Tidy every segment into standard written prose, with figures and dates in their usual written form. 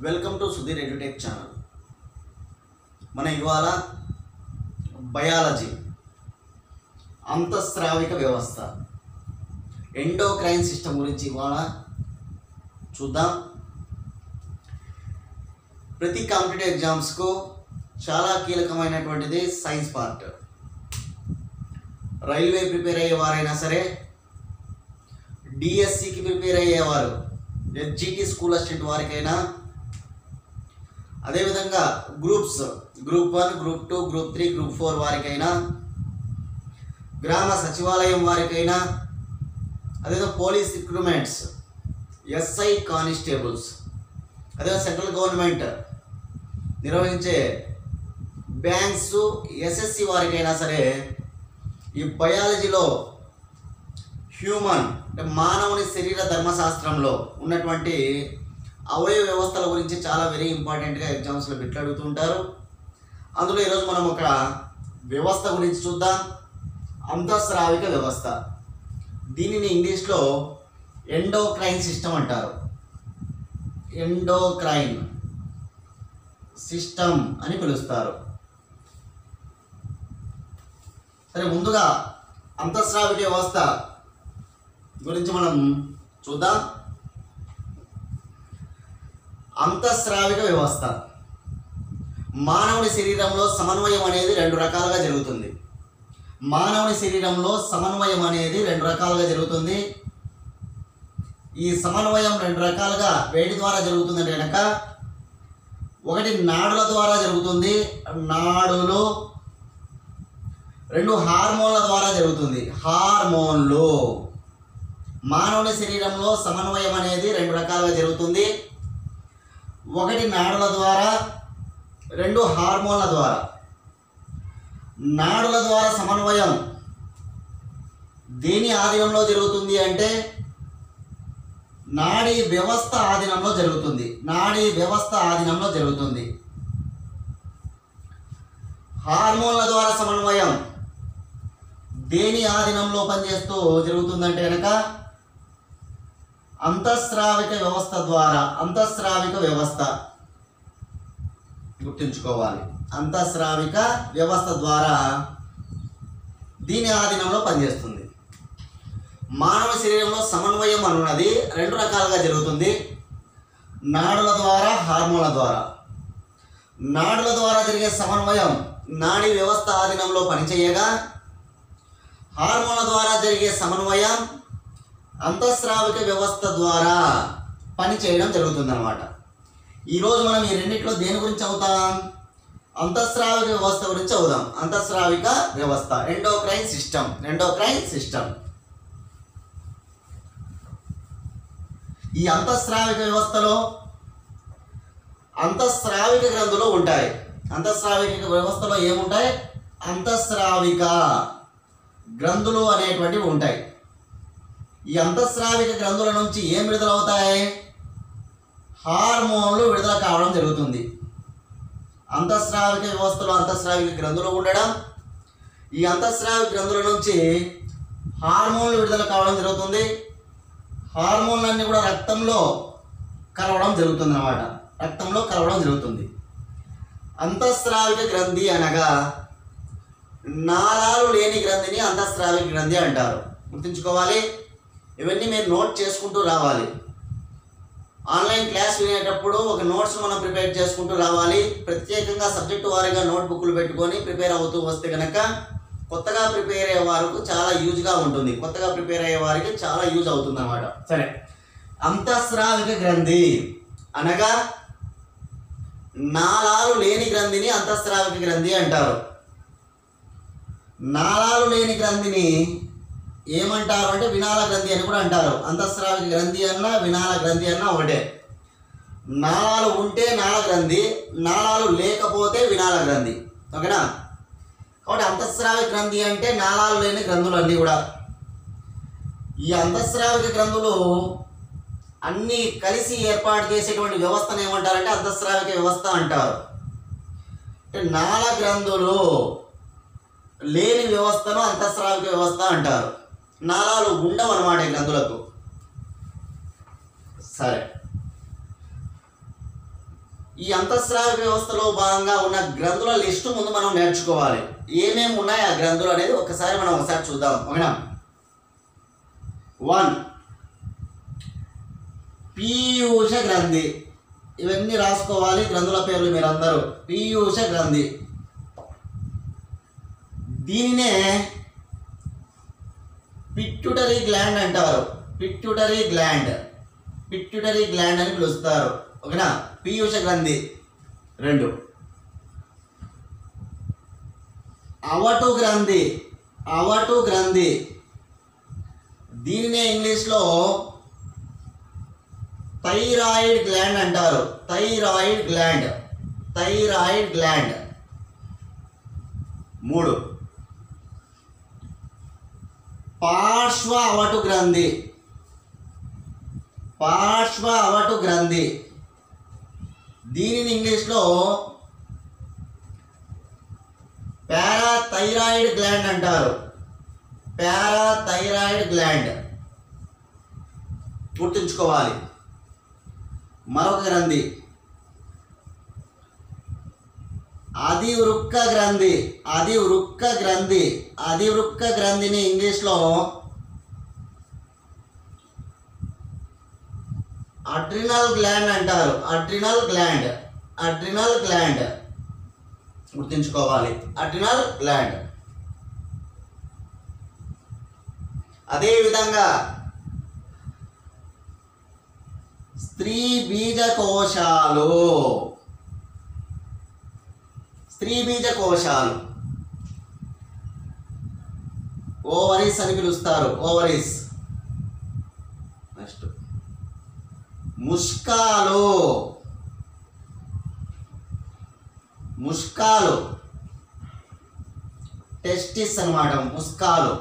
Welcome to Sudheer edutech channel. మన ఇవాళ biology అంతఃస్రావిక వ్యవస్థ ఎండోక్రైన్ సిస్టమ్ గురించి ఇవాళ చూద్దాం. ప్రతి కాంపిటేటివ్ ఎగ్జామ్స్కు చాలా కీలకమైనటువంటిది సైన్స్ పార్ట్. రైల్వే ప్రిపేర్ అయ్యేవారైనా సరే, డిఎస్సికి ప్రిపేర్ అయ్యేవారు, ఎస్జిటి స్కూల్ అసిస్టెంట్ వారికైనా, అదేవిధంగా groups group 1, group 2, group 3, group 4 వారికైనా, గ్రామ సచివాలయం వారికైనా, అదేవిధంగా పోలీస్ రిక్రూట్మెంట్స్, ఎస్ఐ కానిస్టేబుల్స్, అదే సెంట్రల్ గవర్నమెంట్ నిర్వహించే బ్యాంక్స్, ఎస్ఎస్సి వారికైనా సరే ఈ బయాలజీలో హ్యూమన్ అంటే మానవుని శరీర ధర్మశాస్త్రంలో ఉన్నటువంటి అవయవ వ్యవస్థల గురించి చాలా వెరీ ఇంపార్టెంట్గా ఎగ్జామ్స్లో బిట్లు అడుగుతూ ఉంటారు. అందులో ఈరోజు మనం ఒక వ్యవస్థ గురించి చూద్దాం, అంతఃస్రావిక వ్యవస్థ. దీనిని ఇంగ్లీష్లో ఎండోక్రైన్ సిస్టమ్ అంటారు. ఎండోక్రైన్ సిస్టమ్ అని పిలుస్తారు. సరే, ముందుగా అంతఃస్రావిక వ్యవస్థ గురించి మనం చూద్దాం. అంతఃస్రావిక వ్యవస్థ మానవుని శరీరంలో సమన్వయం అనేది రెండు రకాలుగా జరుగుతుంది. మానవుని శరీరంలో సమన్వయం అనేది రెండు రకాలుగా జరుగుతుంది. ఈ సమన్వయం రెండు రకాలుగా వేటి ద్వారా జరుగుతుందంటే కనుక, ఒకటి నాడుల ద్వారా జరుగుతుంది, నాడులు. రెండు హార్మోన్ల ద్వారా జరుగుతుంది, హార్మోన్లు. మానవుని శరీరంలో సమన్వయం అనేది రెండు రకాలుగా జరుగుతుంది. ఒకటి నాడుల ద్వారా, రెండు హార్మోన్ల ద్వారా. నాడుల ద్వారా సమన్వయం దేని ఆధీనంలో జరుగుతుంది అంటే నాడీ వ్యవస్థ ఆధీనంలో జరుగుతుంది. నాడీ వ్యవస్థ ఆధీనంలో జరుగుతుంది. హార్మోన్ల ద్వారా సమన్వయం దేని ఆధీనంలో పనిచేస్తూ జరుగుతుందంటే కనుక అంతఃస్రావిక వ్యవస్థ ద్వారా. అంతఃస్రావిక వ్యవస్థ గుర్తుంచుకోవాలి, అంతఃస్రావిక వ్యవస్థ ద్వారా దీని ఆధీనంలో పనిచేస్తుంది. మానవ శరీరంలో సమన్వయం అన్నది రెండు రకాలుగా జరుగుతుంది, నాడుల ద్వారా, హార్మోన్ల ద్వారా. నాడుల ద్వారా జరిగే సమన్వయం నాడీ వ్యవస్థ ఆధీనంలో పనిచేయగా, హార్మోన్ల ద్వారా జరిగే సమన్వయం అంతఃస్రావిక వ్యవస్థ ద్వారా పనిచేయడం జరుగుతుందన్నమాట. ఈరోజు మనం ఈ రెండిట్లో దేని గురించి చదువుతాం? అంతఃస్రావిక వ్యవస్థ గురించి చదువుదాం. అంతఃస్రావిక వ్యవస్థ, ఎండోక్రైన్ సిస్టమ్. Endocrine system. ఈ అంతఃస్రావిక వ్యవస్థలో అంతఃస్రావిక గ్రంథులు ఉంటాయి. అంతఃస్రావిక వ్యవస్థలో ఏముంటాయి? అంతఃస్రావిక గ్రంథులు అనేటువంటివి ఉంటాయి. ఈ అంతఃస్రావిక గ్రంథుల నుంచి ఏం విడుదలవుతాయి? హార్మోన్లు విడుదల కావడం జరుగుతుంది. అంతఃస్రావిక వ్యవస్థలో అంతఃస్రావిక గ్రంథులు ఉండడం, ఈ అంతఃస్రావిక గ్రంథుల నుంచి హార్మోన్లు విడుదల కావడం జరుగుతుంది. హార్మోన్లన్నీ కూడా రక్తంలో కలవడం జరుగుతుంది అన్నమాట. రక్తంలో కలవడం జరుగుతుంది. అంతఃస్రావిక గ్రంథి అనగా నాళాలు లేని గ్రంథిని అంతఃస్రావిక గ్రంథి అంటారు. గుర్తుంచుకోవాలి, ఇవన్నీ మీరు నోట్ చేసుకుంటూ రావాలి. ఆన్లైన్ క్లాస్ వినేటప్పుడు ఒక నోట్స్ మనం ప్రిపేర్ చేసుకుంటూ రావాలి. ప్రత్యేకంగా సబ్జెక్టు వారీగా నోట్బుక్లు పెట్టుకొని ప్రిపేర్ అవుతూ వస్తే కనుక కొత్తగా ప్రిపేర్ అయ్యే వారికి చాలా యూజ్గా ఉంటుంది. కొత్తగా ప్రిపేర్ అయ్యే వారికి చాలా యూజ్ అవుతుంది అన్నమాట. సరే, అంతఃస్రావిక గ్రంథి అనగా నాళాలు లేని గ్రంథిని అంతఃస్రావిక గ్రంథి అంటారు. నాళాలు లేని గ్రంథిని ఏమంటారు అంటే వినాల గ్రంథి అని కూడా అంటారు. అంతఃస్రావిక గ్రంథి అన్నా వినాల గ్రంథి అన్నా ఒకటే. నాళాలు ఉంటే నాళ గ్రంథి, నాళాలు లేకపోతే వినాల గ్రంథి. ఓకేనా? కాబట్టి అంతఃస్రావిక గ్రంథి అంటే నాళాలు లేని గ్రంథులు అన్నీ కూడా. ఈ అంతఃస్రావిక గ్రంథులు అన్నీ కలిసి ఏర్పాటు చేసేటువంటి వ్యవస్థను ఏమంటారంటే అంతఃస్రావిక వ్యవస్థ అంటారు. అంటే నాళ గ్రంథులు లేని వ్యవస్థను అంతఃస్రావిక వ్యవస్థ అంటారు. నాళాలు ఉండవు అన్నమాట ఈ గ్రంథులకు. సరే, ఈ అంతఃస్రావ వ్యవస్థలో భాగంగా ఉన్న గ్రంథుల లిస్టు ముందు మనం నేర్చుకోవాలి. ఏమేమి ఉన్నాయి ఆ గ్రంథులు అనేది ఒకసారి చూద్దాం. ఓకేనా? 1 పీయూష గ్రంథి. ఇవన్నీ రాసుకోవాలి గ్రంథుల పేర్లు మీరందరూ. పీయూష గ్రంథి, దీనినే పిట్యూటరీ గ్లాండ్ అంటారు. పిట్యూటరీ గ్లాండ్ అని పిలుస్తారు. ఓకేనా? పీయూష గ్రంథి. 2 అవటు గ్రంథి, దీనినే ఇంగ్లీష్లో థైరాయిడ్ గ్లాండ్ అంటారు. Thyroid gland. 3 పార్శ్వ అవటు గ్రంథి, దీనిని ఇంగ్లీష్లో పారాథైరాయిడ్ గ్లాండ్ అంటారు. గుర్తుంచుకోవాలి. మరొక గ్రంథి అధివృక్క గ్రంథిని ఇంగ్లీష్లో అడ్రినల్ గ్లాండ్ అంటారు. అడ్రినల్ గ్లాండ్ గుర్తుంచుకోవాలి. Adrenal gland. అదే విధంగా స్త్రీ బీజకోశాలు ఓవరీస్ అని పిలుస్తారు. ఓవరీస్. నెక్స్ట్ ముష్కాలు టెస్టిస్ అన్నమాట. ముష్కాలు.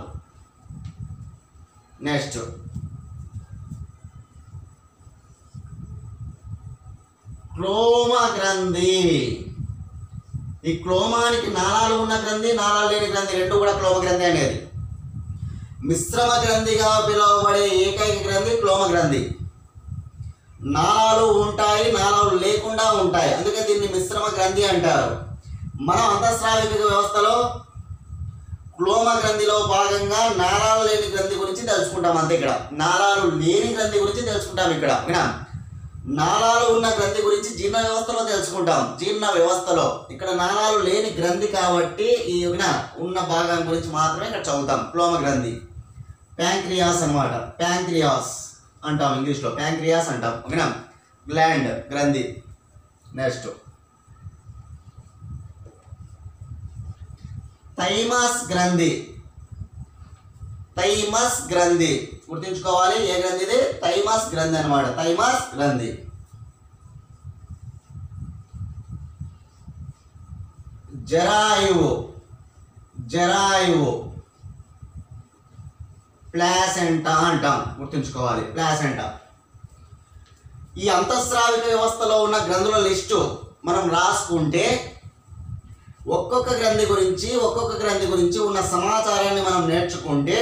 నెక్స్ట్ క్లోమ గ్రంథి. ఈ క్లోమానికి నాళాలు ఉన్న గ్రంథి, నాళాలు లేని గ్రంథి రెండు కూడా క్లోమ గ్రంథి అనేది. మిశ్రమ గ్రంథిగా పిలువబడే ఏకైక గ్రంథి క్లోమ గ్రంథి. నాళాలు ఉంటాయి, నాళాలు లేకుండా ఉంటాయి, అందుకే దీన్ని మిశ్రమ గ్రంథి అంటారు. మనం అంతఃస్రావిక వ్యవస్థలో క్లోమ గ్రంథిలో భాగంగా నాళాలు లేని గ్రంథి గురించి తెలుసుకుంటాం. అంతే. ఇక్కడ నాళాలు లేని గ్రంథి గురించి తెలుసుకుంటాం. ఇక్కడ నాళాలు ఉన్న గ్రంథి గురించి జీర్ణ వ్యవస్థలో తెలుసుకుంటాం. ఇక్కడ నాళాలు లేని గ్రంథి కాబట్టి ఈ ఉన్న భాగం గురించి మాత్రమే ఇక్కడ చదువుతాం. క్లోమ గ్రంథి. ప్యాంక్రియాస్ అన్నమాట. ప్యాంక్రియాస్ అంటాం ఇంగ్లీష్లో. ప్యాంక్రియాస్ అంటాం. ఓకేనా? గ్లాండ్ గ్రంథి. నెక్స్ట్ థైమస్ గ్రంథి. గుర్తుంచుకోవాలి. ఏ గ్రంథి ఇది? థైమస్ గ్రంథి అన్నమాట. థైమస్ గ్రంథి. జరాయువు ప్లాసెంటా అంటాం. గుర్తుంచుకోవాలి. ప్లాసెంటా. ఈ అంతఃస్రావిక వ్యవస్థలో ఉన్న గ్రంథుల లిస్టు మనం రాసుకుంటే ఒక్కొక్క గ్రంథి గురించి ఉన్న సమాచారాన్ని మనం నేర్చుకుంటే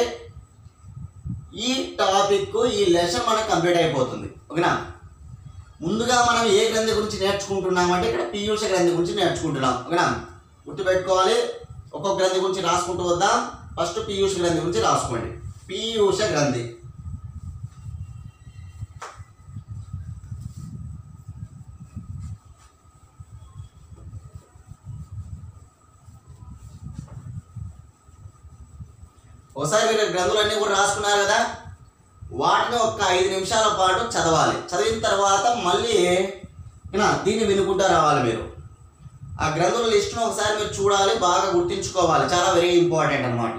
ఈ టాపిక్, ఈ లెసన్ మనకు కంప్లీట్ అయిపోతుంది. ఓకేనా? ముందుగా మనం ఏ గ్రంథి గురించి నేర్చుకుంటున్నామంటే ఇక్కడ పీయూష గ్రంథి గురించి నేర్చుకుంటున్నాం. ఓకేనా? గుర్తుపెట్టుకోవాలి. ఒక్కొక్క గ్రంథి గురించి రాసుకుంటూ వద్దాం. ఫస్ట్ పీయూష గ్రంథి గురించి రాసుకోండి. పీయూష గ్రంథి. ఒకసారి మీరు గ్రంథులన్నీ కూడా రాసుకున్నారు కదా, వాటిని ఒక 5 నిమిషాల పాటు చదవాలి. చదివిన తర్వాత మళ్ళీ దీన్ని వినుకుంటూ రావాలి. మీరు ఆ గ్రంథుల లిస్టును ఒకసారి మీరు చూడాలి, బాగా గుర్తుంచుకోవాలి. చాలా వెరీ ఇంపార్టెంట్ అన్నమాట.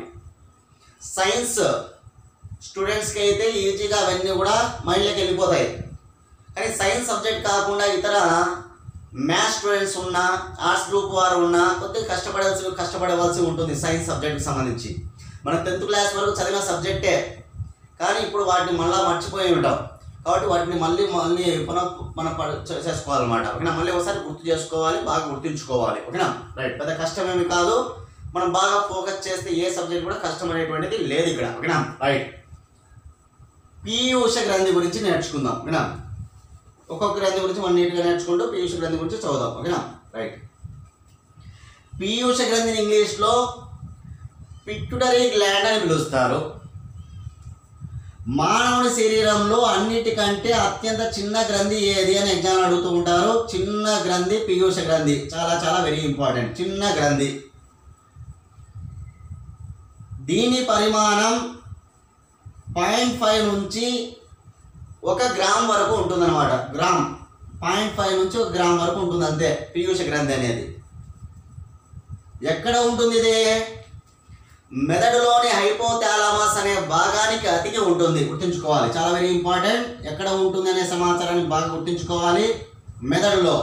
సైన్స్ స్టూడెంట్స్కి అయితే ఈజీగా అవన్నీ కూడా మైండ్లోకి వెళ్ళిపోతాయి. కానీ సైన్స్ సబ్జెక్ట్ కాకుండా ఇతర మ్యాథ్స్ స్టూడెంట్స్ ఉన్నా, ఆర్ట్స్ గ్రూప్ వారు ఉన్నా కొద్దిగా కష్టపడవలసి ఉంటుంది. సైన్స్ సబ్జెక్ట్కి సంబంధించి మన 10th క్లాస్ వరకు చదివిన సబ్జెక్టే, కానీ ఇప్పుడు వాటిని మళ్ళీ మర్చిపోయి ఉంటాం. కాబట్టి వాటిని మళ్ళీ మనం చేసుకోవాలన్నమాట. ఓకేనా? మళ్ళీ ఒకసారి గుర్తు చేసుకోవాలి, బాగా గుర్తుంచుకోవాలి. ఓకేనా? రైట్. పెద్ద కష్టమేమి కాదు. మనం బాగా ఫోకస్ చేస్తే ఏ సబ్జెక్ట్ కూడా కష్టం అనేటువంటిది లేదు ఇక్కడ. ఓకేనా? రైట్. పీయూష గ్రంథి గురించి నేర్చుకుందాం. ఓకేనా? ఒక్కొక్క గ్రంథి గురించి మనం నీట్గా నేర్చుకుంటూ పీయూష గ్రంథి గురించి చదువుదాం. ఓకేనా? రైట్. పీయూష గ్రంథిని ఇంగ్లీష్లో పిట్యూటరీ గ్లాండ్ అని పిలుస్తారు. మానవుని శరీరంలో అన్నిటికంటే అత్యంత చిన్న గ్రంథి ఏది అని ఎగ్జామ్ అడుగుతూ ఉంటారు. చిన్న గ్రంథి పీయూష గ్రంథి. చాలా చాలా వెరీ ఇంపార్టెంట్. చిన్న గ్రంథి. దీని పరిమాణం 0.5 నుంచి 1 గ్రామ్ వరకు ఉంటుందన్నమాట. గ్రామ్ 0.5 నుంచి 1 గ్రామ్ వరకు ఉంటుంది అంతే పీయూష గ్రంథి అనేది. ఎక్కడ ఉంటుంది ఇది? మెదడులోని హైపోథాలమస్ అనే భాగానికి అతికి ఉంటుంది. గుర్తుంచుకోవాలి, చాలా వెరీ ఇంపార్టెంట్. ఎక్కడ ఉంటుంది అనే సమాచారాన్ని బాగా గుర్తుంచుకోవాలి. మెదడులో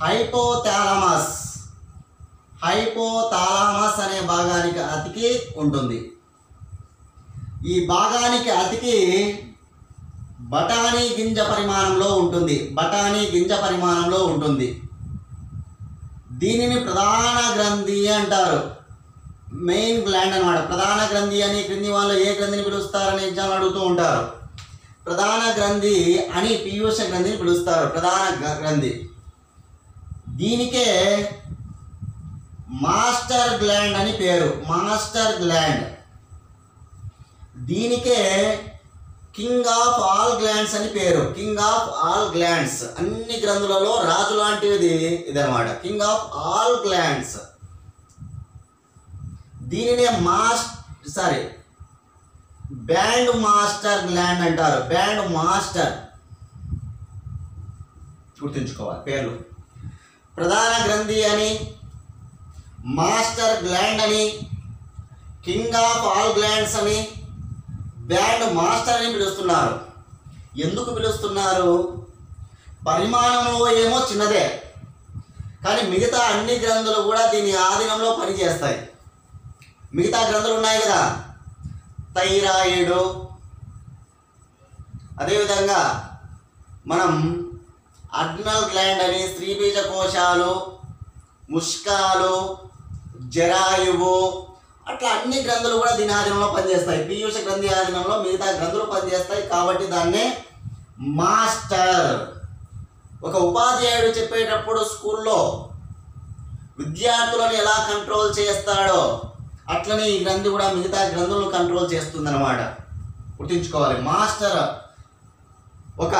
హైపోథాలమస్ అనే భాగానికి అతికి ఉంటుంది. ఈ భాగానికి అతికి బఠానీ గింజ పరిమాణంలో ఉంటుంది. దీనిని ప్రధాన గ్రంథి అంటారు. మెయిన్ గ్లాండ్ అన్నమాట. ప్రధాన గ్రంథి అని క్రింది వాళ్ళు ఏ గ్రంథిని పిలుస్తారని ఎగ్జామ్ అడుగుతూ ఉంటారు. ప్రధాన గ్రంథి అని పీయూష గ్రంథిని పిలుస్తారు. ప్రధాన గ్రంథి. దీనికే మాస్టర్ గ్లాండ్ అని పేరు. Master gland. దీనికే కింగ్ ఆఫ్ ఆల్ గ్లాండ్స్ అని పేరు. King of all glands. అన్ని గ్రంథులలో రాజు లాంటిది ఇదన్నమాట. King of all glands. దీనినే బ్యాండ్ మాస్టర్ గ్లాండ్ అంటారు. Band master. గుర్తుంచుకోవాలి పేర్లు. ప్రధాన గ్రంథి అని, మాస్టర్ గ్లాండ్ అని, కింగ్ ఆఫ్ ఆల్ గ్లాండ్స్ అని, బ్యాండ్ మాస్టర్ అని పిలుస్తున్నారు. ఎందుకు పిలుస్తున్నారు? పరిమాణంలో ఏమో చిన్నదే, కానీ మిగతా అన్ని గ్రంథులు కూడా దీని ఆధీనంలో పనిచేస్తాయి. మిగతా గ్రంథులు ఉన్నాయి కదా, థైరాయిడ్, అదేవిధంగా మనం అడ్రినల్ గ్లాండ్ అని, స్త్రీబీజ కోశాలు, ముష్కాలు, జరాయువు, అట్లా అన్ని గ్రంథులు కూడా దీని ఆధీనంలో పనిచేస్తాయి. పీయూష గ్రంథి ఆధీనంలో మిగతా గ్రంథులు పనిచేస్తాయి. కాబట్టి దాన్నే మాస్టర్. ఒక ఉపాధ్యాయుడు చెప్పేటప్పుడు స్కూల్లో విద్యార్థులను ఎలా కంట్రోల్ చేస్తాడో అట్లనే ఈ గ్రంథి కూడా మిగతా గ్రంథులను కంట్రోల్ చేస్తుందన్నమాట. గుర్తుంచుకోవాలి. మాస్టర్ ఒక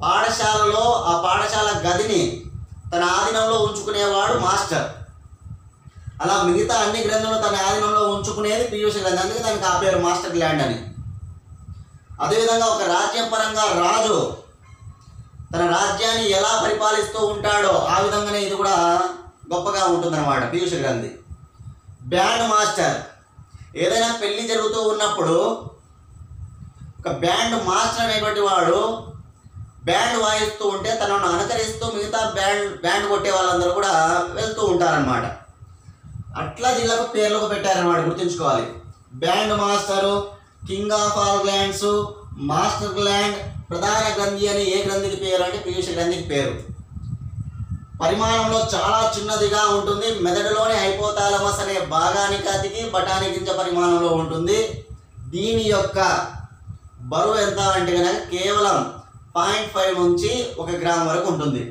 పాఠశాలలో ఆ పాఠశాల గదిని తన ఆధీనంలో ఉంచుకునేవాడు మాస్టర్. అలా మిగతా అన్ని గ్రంథులను తన ఆధీనంలో ఉంచుకునేది పీయూష గ్రంథి. అందుకే దానికి ఆ పేరు మాస్టర్ గ్లాండ్ అని. అదేవిధంగా ఒక రాజ్యం పరంగా రాజు తన రాజ్యాన్ని ఎలా పరిపాలిస్తూ ఉంటాడో ఆ విధంగానే ఇది కూడా గొప్పగా ఉంటుందన్నమాట పీయూష గ్రంథి. Band master. ఏదైనా పెళ్లి జరుగుతూ ఉన్నప్పుడు ఒక బ్యాండ్ మాస్టర్ అనేటువంటి వాడు బ్యాండ్ వాయిస్తూ ఉంటే తనను అనుకరిస్తూ మిగతా బ్యాండ్ కొట్టే వాళ్ళందరూ కూడా వెళ్తూ ఉంటారనమాట. అట్లా దీనికి పేర్లకు పెట్టారనమాట. గుర్తుంచుకోవాలి. Band master, king of all glands, master gland, ప్రధాన గ్రంథి అని ఏ గ్రంథికి పేరు అంటే పీయూష గ్రంథికి పేరు. పరిమాణంలో చాలా చిన్నదిగా ఉంటుంది. మెదడులోని హైపోథాలమస్ అనే భాగానికి అతికి బఠానీ గింజ పరిమాణంలో ఉంటుంది. దీని యొక్క బరువు ఎంత అంటే కనుక కేవలం 0.5 నుంచి 1 గ్రామ్ వరకు ఉంటుంది.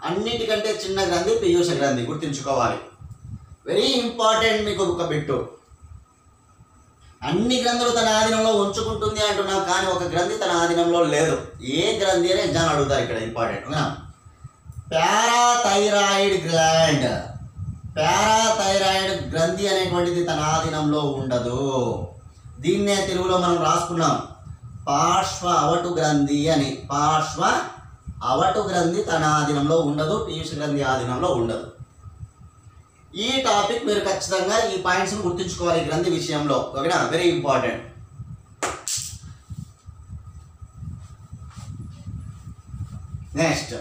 అన్నిటికంటే చిన్న గ్రంథి పీయూష గ్రంథి. గుర్తుంచుకోవాలి. Very important. మీకు ఒక బిట్టు. అన్ని గ్రంథులు తన ఆధీనంలో ఉంచుకుంటుంది అంటున్నాం, కానీ ఒక గ్రంథి తన ఆధీనంలో లేదు. ఏ గ్రంథి అని ఎగ్జామ్ అడుగుతారు ఇక్కడ. ఇంపార్టెంట్. Parathyroid gland. పారాథైరాయిడ్ గ్రంథి అనేటువంటిది తన ఆధీనంలో ఉండదు. దీన్నే తెలుగులో మనం రాసుకున్నాం పార్శ్వ అవటు గ్రంథి అని. పార్శ్వ అవటు గ్రంథి తన ఆధీనంలో ఉండదు. పీయూష గ్రంథి ఆధీనంలో ఉండదు. ఈ టాపిక్ మీరు ఖచ్చితంగా ఈ పాయింట్స్ని గుర్తుంచుకోవాలి గ్రంథి విషయంలో. ఓకేనా? Very important. నెక్స్ట్,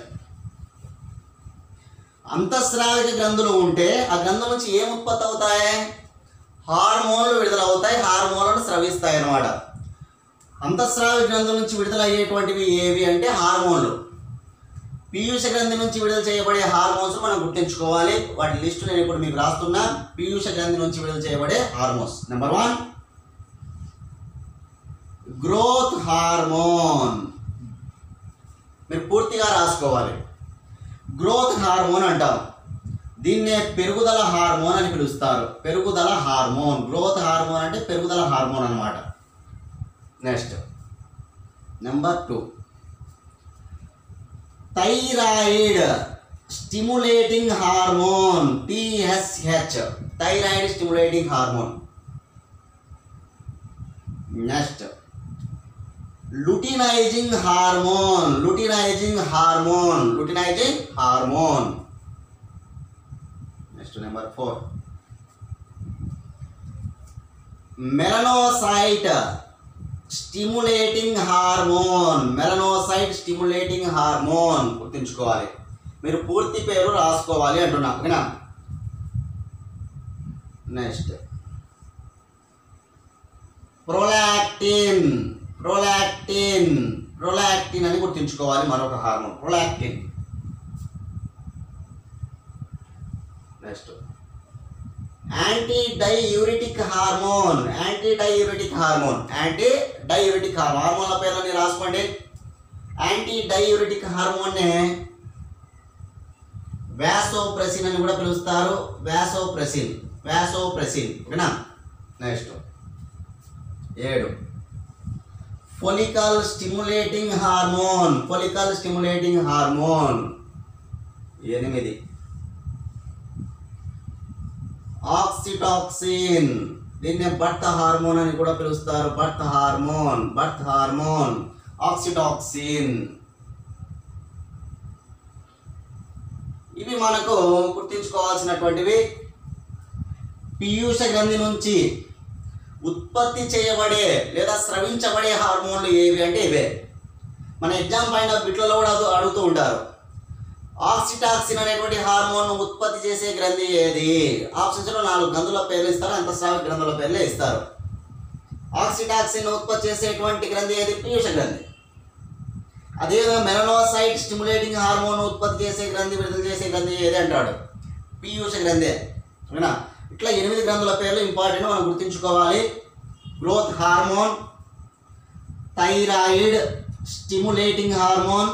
అంతఃస్రావిక గ్రంథులు ఉంటే ఆ గ్రంథం నుంచి ఏం ఉత్పత్తి అవుతాయి? హార్మోన్లు విడుదలవుతాయి. హార్మోన్లను స్రవిస్తాయి అన్నమాట. అంతఃస్రావిక గ్రంథుల నుంచి విడుదలయ్యేటువంటివి ఏవి అంటే హార్మోన్లు. పీయూష గ్రంథి నుంచి విడుదల చేయబడే హార్మోన్స్ మనం గుర్తుంచుకోవాలి. వాటి లిస్టు నేను ఇప్పుడు మీకు రాస్తున్నా. పీయూష గ్రంథి నుంచి విడుదల చేయబడే హార్మోన్స్. Number 1 growth hormone. మీరు పూర్తిగా రాసుకోవాలి. గ్రోత్ హార్మోన్ అంటాం, దీన్నే పెరుగుదల హార్మోన్ అని పిలుస్తారు. పెరుగుదల హార్మోన్, గ్రోత్ హార్మోన్ అంటే పెరుగుదల హార్మోన్ అన్నమాట. Next number 2 thyroid stimulating hormone, TSH, thyroid stimulating hormone. Next luteinising hormone, luteinizing hormone, luteinizing hormone. Next number 4 melanocyte stimulating hormone, melanocyte stimulating hormone. గుర్తుంచుకోవాలి, మీరు పూర్తి పేరు రాసుకోవాలి అంటున్నా, ఓకేనా. నెక్స్ట్ ప్రొలాక్టిన్, ప్రొలాక్టిన్, ప్రొలాక్టిన్ అని గుర్తుంచుకోవాలి, మరొక hormone prolactin. Next anti diuretic hormone, anti diuretic hormone, anti diuretic hormone. హార్మోన్ల పేర్లని రాసుకోండి. యాంటీ డైయూరిటిక్ హార్మోన్నే వాసోప్రెసిన్ అని కూడా పిలుస్తారు, వాసోప్రెసిన్, వాసోప్రెసిన్, ఓకేనా. Next 7 follicle stimulating hormone, follicle stimulating hormone. 8 oxytocin, దీన్నే బర్త్ హార్మోన్ అని కూడా పిలుస్తారు, birth hormone, birth hormone, oxytocin. ఇవి మనకు గుర్తుంచుకోవాల్సినటువంటివి. పీయూష గ్రంథి నుంచి ఉత్పత్తి చేయబడే లేదా స్రవించబడే హార్మోన్లు ఏవి అంటే ఇవే. మన ఎగ్జామ్ పైన బిట్లలో కూడా అడుగుతూ ఉంటారు. ఆక్సిటాక్సిన్ అనేటువంటి హార్మోన్ ఉత్పత్తి చేసే గ్రంథి ఏది? ఆప్షన్స్లో 4 గ్రంథుల పేర్లు ఇస్తారు, అంతఃస్రావిక గ్రంథుల పేర్లే ఇస్తారు. ఆక్సిటాక్సిన్ ఉత్పత్తి చేసేటువంటి గ్రంథి ఏది? పీయూష గ్రంథి. అదేవిధంగా మెలనోసైట్ స్టిములేటింగ్ హార్మోన్ ఉత్పత్తి చేసే గ్రంథి, విడుదల చేసే గ్రంథి ఏది అంటాడు? పీయూష గ్రంథి, ఓకేనా. ఇట్లా 8 గ్రంథుల పేర్లు ఇంపార్టెంట్, మనం గుర్తుంచుకోవాలి. Growth hormone, thyroid stimulating hormone,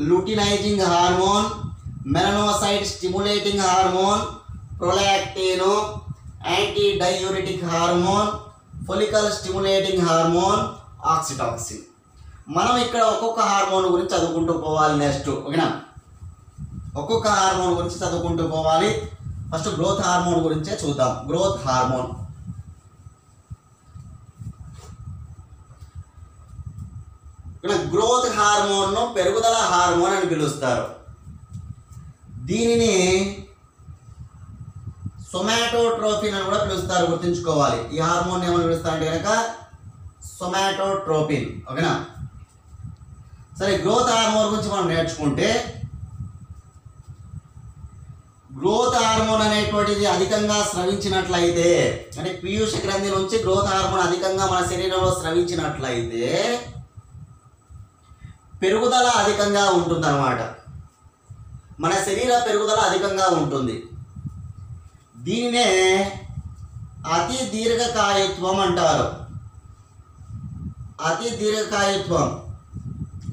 luteinizing hormone, melanocyte stimulating hormone, prolactin, anti diuretic hormone, follicle stimulating hormone, oxytocin. మనం ఇక్కడ ఒక్కొక్క హార్మోన్ గురించి చదువుకుంటూ పోవాలి. నెక్స్ట్, ఓకేనా, ఒక్కొక్క హార్మోన్ గురించి చదువుకుంటూ పోవాలి. ఫస్ట్ గ్రోత్ హార్మోన్ గురించే చూద్దాం. గ్రోత్ హార్మోన్, ఇక్కడ గ్రోత్ హార్మోన్ను పెరుగుదల హార్మోన్ అని పిలుస్తారు. దీనిని సొమాటోట్రోపిన్ అని కూడా పిలుస్తారు, గుర్తుంచుకోవాలి. ఈ హార్మోన్ ఏమని పిలుస్తారంటే కనుక సొమాటోట్రోపిన్, ఓకేనా. సరే, గ్రోత్ హార్మోన్ గురించి మనం నేర్చుకుంటే, గ్రోత్ హార్మోన్ అనేటువంటిది అధికంగా స్రవించినట్లయితే, అంటే పీయూష గ్రంథి నుంచి గ్రోత్ హార్మోన్ అధికంగా మన శరీరంలో స్రవించినట్లయితే పెరుగుదల అధికంగా ఉంటుందన్నమాట. మన శరీర పెరుగుదల అధికంగా ఉంటుంది. దీనినే అతి దీర్ఘకాయత్వం అంటారు. అతి దీర్ఘకాయత్వం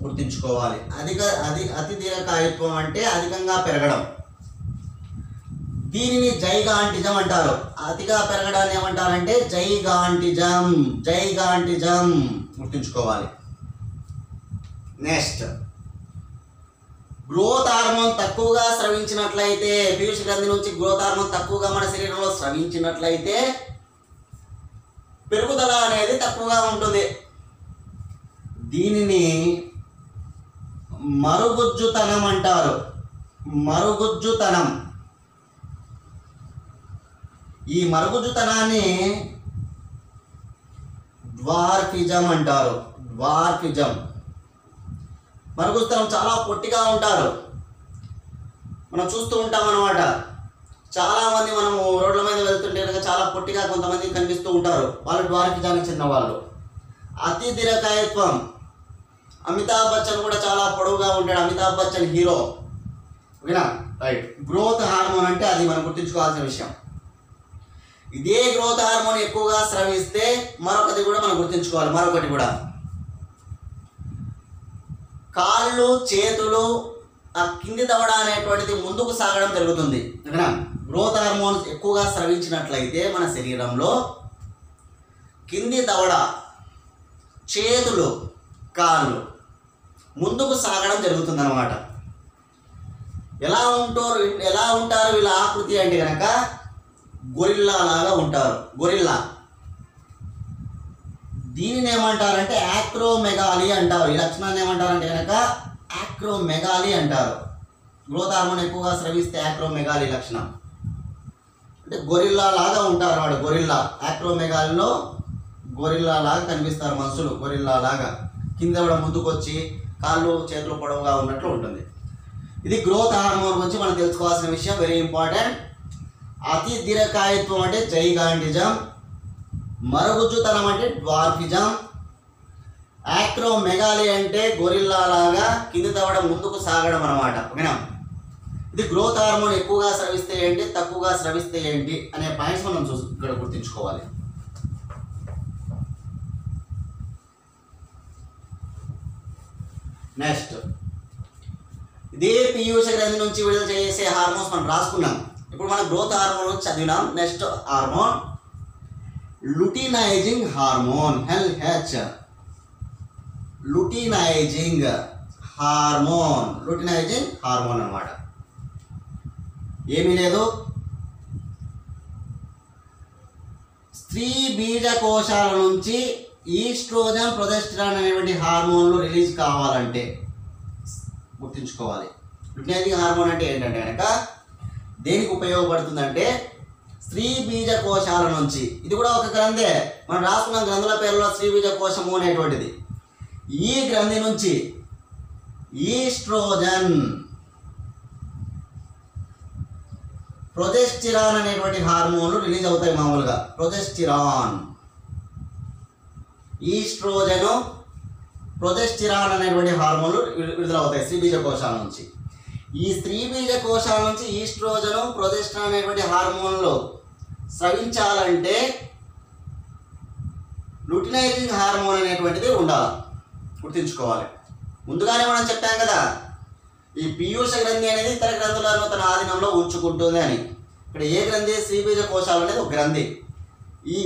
గుర్తుంచుకోవాలి. అతి దీర్ఘకాయత్వం అంటే అధికంగా పెరగడం. దీనిని జైగాంటిజం అంటారు. అతిగా పెరగడాన్ని ఏమంటారంటే జైగాంటిజం, జైగాంటిజం గుర్తుంచుకోవాలి. నెక్స్ట్, గ్రోత్ హార్మోన్ తక్కువగా స్రవించినట్లయితే, పీయూష గ్రంథి నుంచి గ్రోత్ హార్మోన్ తక్కువగా మన శరీరంలో స్రవించినట్లయితే పెరుగుదల అనేది తక్కువగా ఉంటుంది. దీనిని మరుగుజ్జుతనం అంటారు. మరుగుజ్జుతనం. ఈ మరుగుజ్జుతనాన్ని డ్వార్ఫిజం అంటారు. డ్వార్ఫిజం. మరుగుజ్జుతనం, చాలా పొట్టిగా ఉంటారు. మనం చూస్తూ ఉంటాం అన్నమాట. చాలామంది మనము రోడ్ల మీద వెళ్తుంటే కనుక చాలా పొట్టిగా కొంతమంది కనిపిస్తూ ఉంటారు. వాళ్ళు డ్వార్ఫిజానికి చెందిన వాళ్ళు. అతి దీర్ఘకాయత్వం. అమితాబ్ బచ్చన్ కూడా చాలా పొడవుగా ఉంటాడు. అమితాబ్ బచ్చన్ హీరో, ఓకేనా. రైట్. గ్రోత్ హార్మోన్ అంటే అది మనం గుర్తుంచుకోవాల్సిన విషయం. ఇదే గ్రోత్ హార్మోన్ ఎక్కువగా స్రవిస్తే మరొకటి కూడా మనం గుర్తుంచుకోవాలి. మరొకటి కూడా కాళ్ళు చేతులు ఆ కింది దవడ అనేటువంటిది ముందుకు సాగడం జరుగుతుంది. ఓకేనా? గ్రోత్ హార్మోన్స్ ఎక్కువగా స్రవించినట్లయితే మన శరీరంలో కింది దవడ, చేతులు, కాళ్ళు ముందుకు సాగడం జరుగుతుంది అన్నమాట. ఎలా ఉంటారు వీళ్ళ ఆకృతి అంటే కనుక గొరిల్లా లాగా ఉంటారు. గొరిల్లా. దీనిని ఏమంటారంటే యాక్రోమెగాలి అంటారు. ఈ లక్షణాన్ని ఏమంటారంటే కనుక యాక్రోమెగాలి అంటారు. గ్రోత్ హార్మోన్ ఎక్కువగా స్రవిస్తే యాక్రోమెగాలి లక్షణం అంటే గొరిల్లా లాగా ఉంటారు. వాడు గొరిల్లా. యాక్రోమెగాలిలో గొరిల్లా లాగా కనిపిస్తారు మనుషులు. గొరిల్లా లాగా కింద కూడా ముందుకొచ్చి కాళ్ళు చేతులు పొడవుగా ఉన్నట్లు ఉంటుంది. ఇది గ్రోత్ హార్మోన్ గురించి మనం తెలుసుకోవాల్సిన విషయం, వెరీ ఇంపార్టెంట్. అతి దీర్ఘకాయత్వం అంటే జైగాంటిజం, మరుగుజ్జుతనం అంటే డ్వార్ఫిజం, యాక్రోమెగాలి అంటే గొరిల్లా లాగా కింది దవడ ముందుకు సాగడం అన్నమాట. ఓకేనా? ఇది గ్రోత్ హార్మోన్ ఎక్కువగా స్రవిస్తే ఏంటి, తక్కువగా స్రవిస్తే ఏంటి అనే పాయింట్స్ మనం ఇక్కడ గుర్తుంచుకోవాలి. నెక్స్ట్, ఇదే పీయూష గ్రంథి నుంచి విడుదల చేసే హార్మోన్స్ మనం రాసుకున్నాం. ఇప్పుడు మనం గ్రోత్ హార్మోన్ చదివినాం. Next hormone luteinizing hormone, LH. Luteinizing hormone అన్నమాట. ఏమీ లేదు, స్త్రీ బీజకోశాల నుంచి ఈస్ట్రోజన్, ప్రొజెస్టెరాన్ అనేటువంటి హార్మోన్లు రిలీజ్ కావాలంటే గుర్తుంచుకోవాలి. లుటినైజింగ్ హార్మోన్ అంటే ఏంటంటే కనుక దేనికి ఉపయోగపడుతుందంటే స్త్రీ బీజకోశాల నుంచి, ఇది కూడా ఒక గ్రంథే, మనం రాసుకున్న గ్రంథుల పేరులో స్త్రీ బీజకోశము అనేటువంటిది. ఈ గ్రంథి నుంచి ఈస్ట్రోజన్, ప్రొజెస్టెరాన్ అనేటువంటి హార్మోన్లు రిలీజ్ అవుతాయి మామూలుగా. ప్రొజెస్టెరాన్, ఈస్ట్రోజన్, ప్రొజెస్టెరాన్ అనేటువంటి హార్మోన్లు విడుదలవుతాయి స్త్రీ బీజకోశాల నుంచి. ఈ స్త్రీ బీజకోశాల నుంచి ఈస్ట్రోజన్, ప్రొజెస్టెరాన్ అనేటువంటి హార్మోన్లు స్రవించాలంటే లుటినైజింగ్ హార్మోన్ అనేటువంటిది ఉండాలి, గుర్తుంచుకోవాలి. ముందుగానే మనం చెప్పాం కదా, ఈ పీయూష గ్రంథి అనేది ఇతర గ్రంథులను తన ఆధీనంలో ఉంచుకుంటుంది అని. ఇక్కడ ఏ గ్రంథి? స్త్రీ బీజకోశాలు అనేది ఒక గ్రంథి. ఈ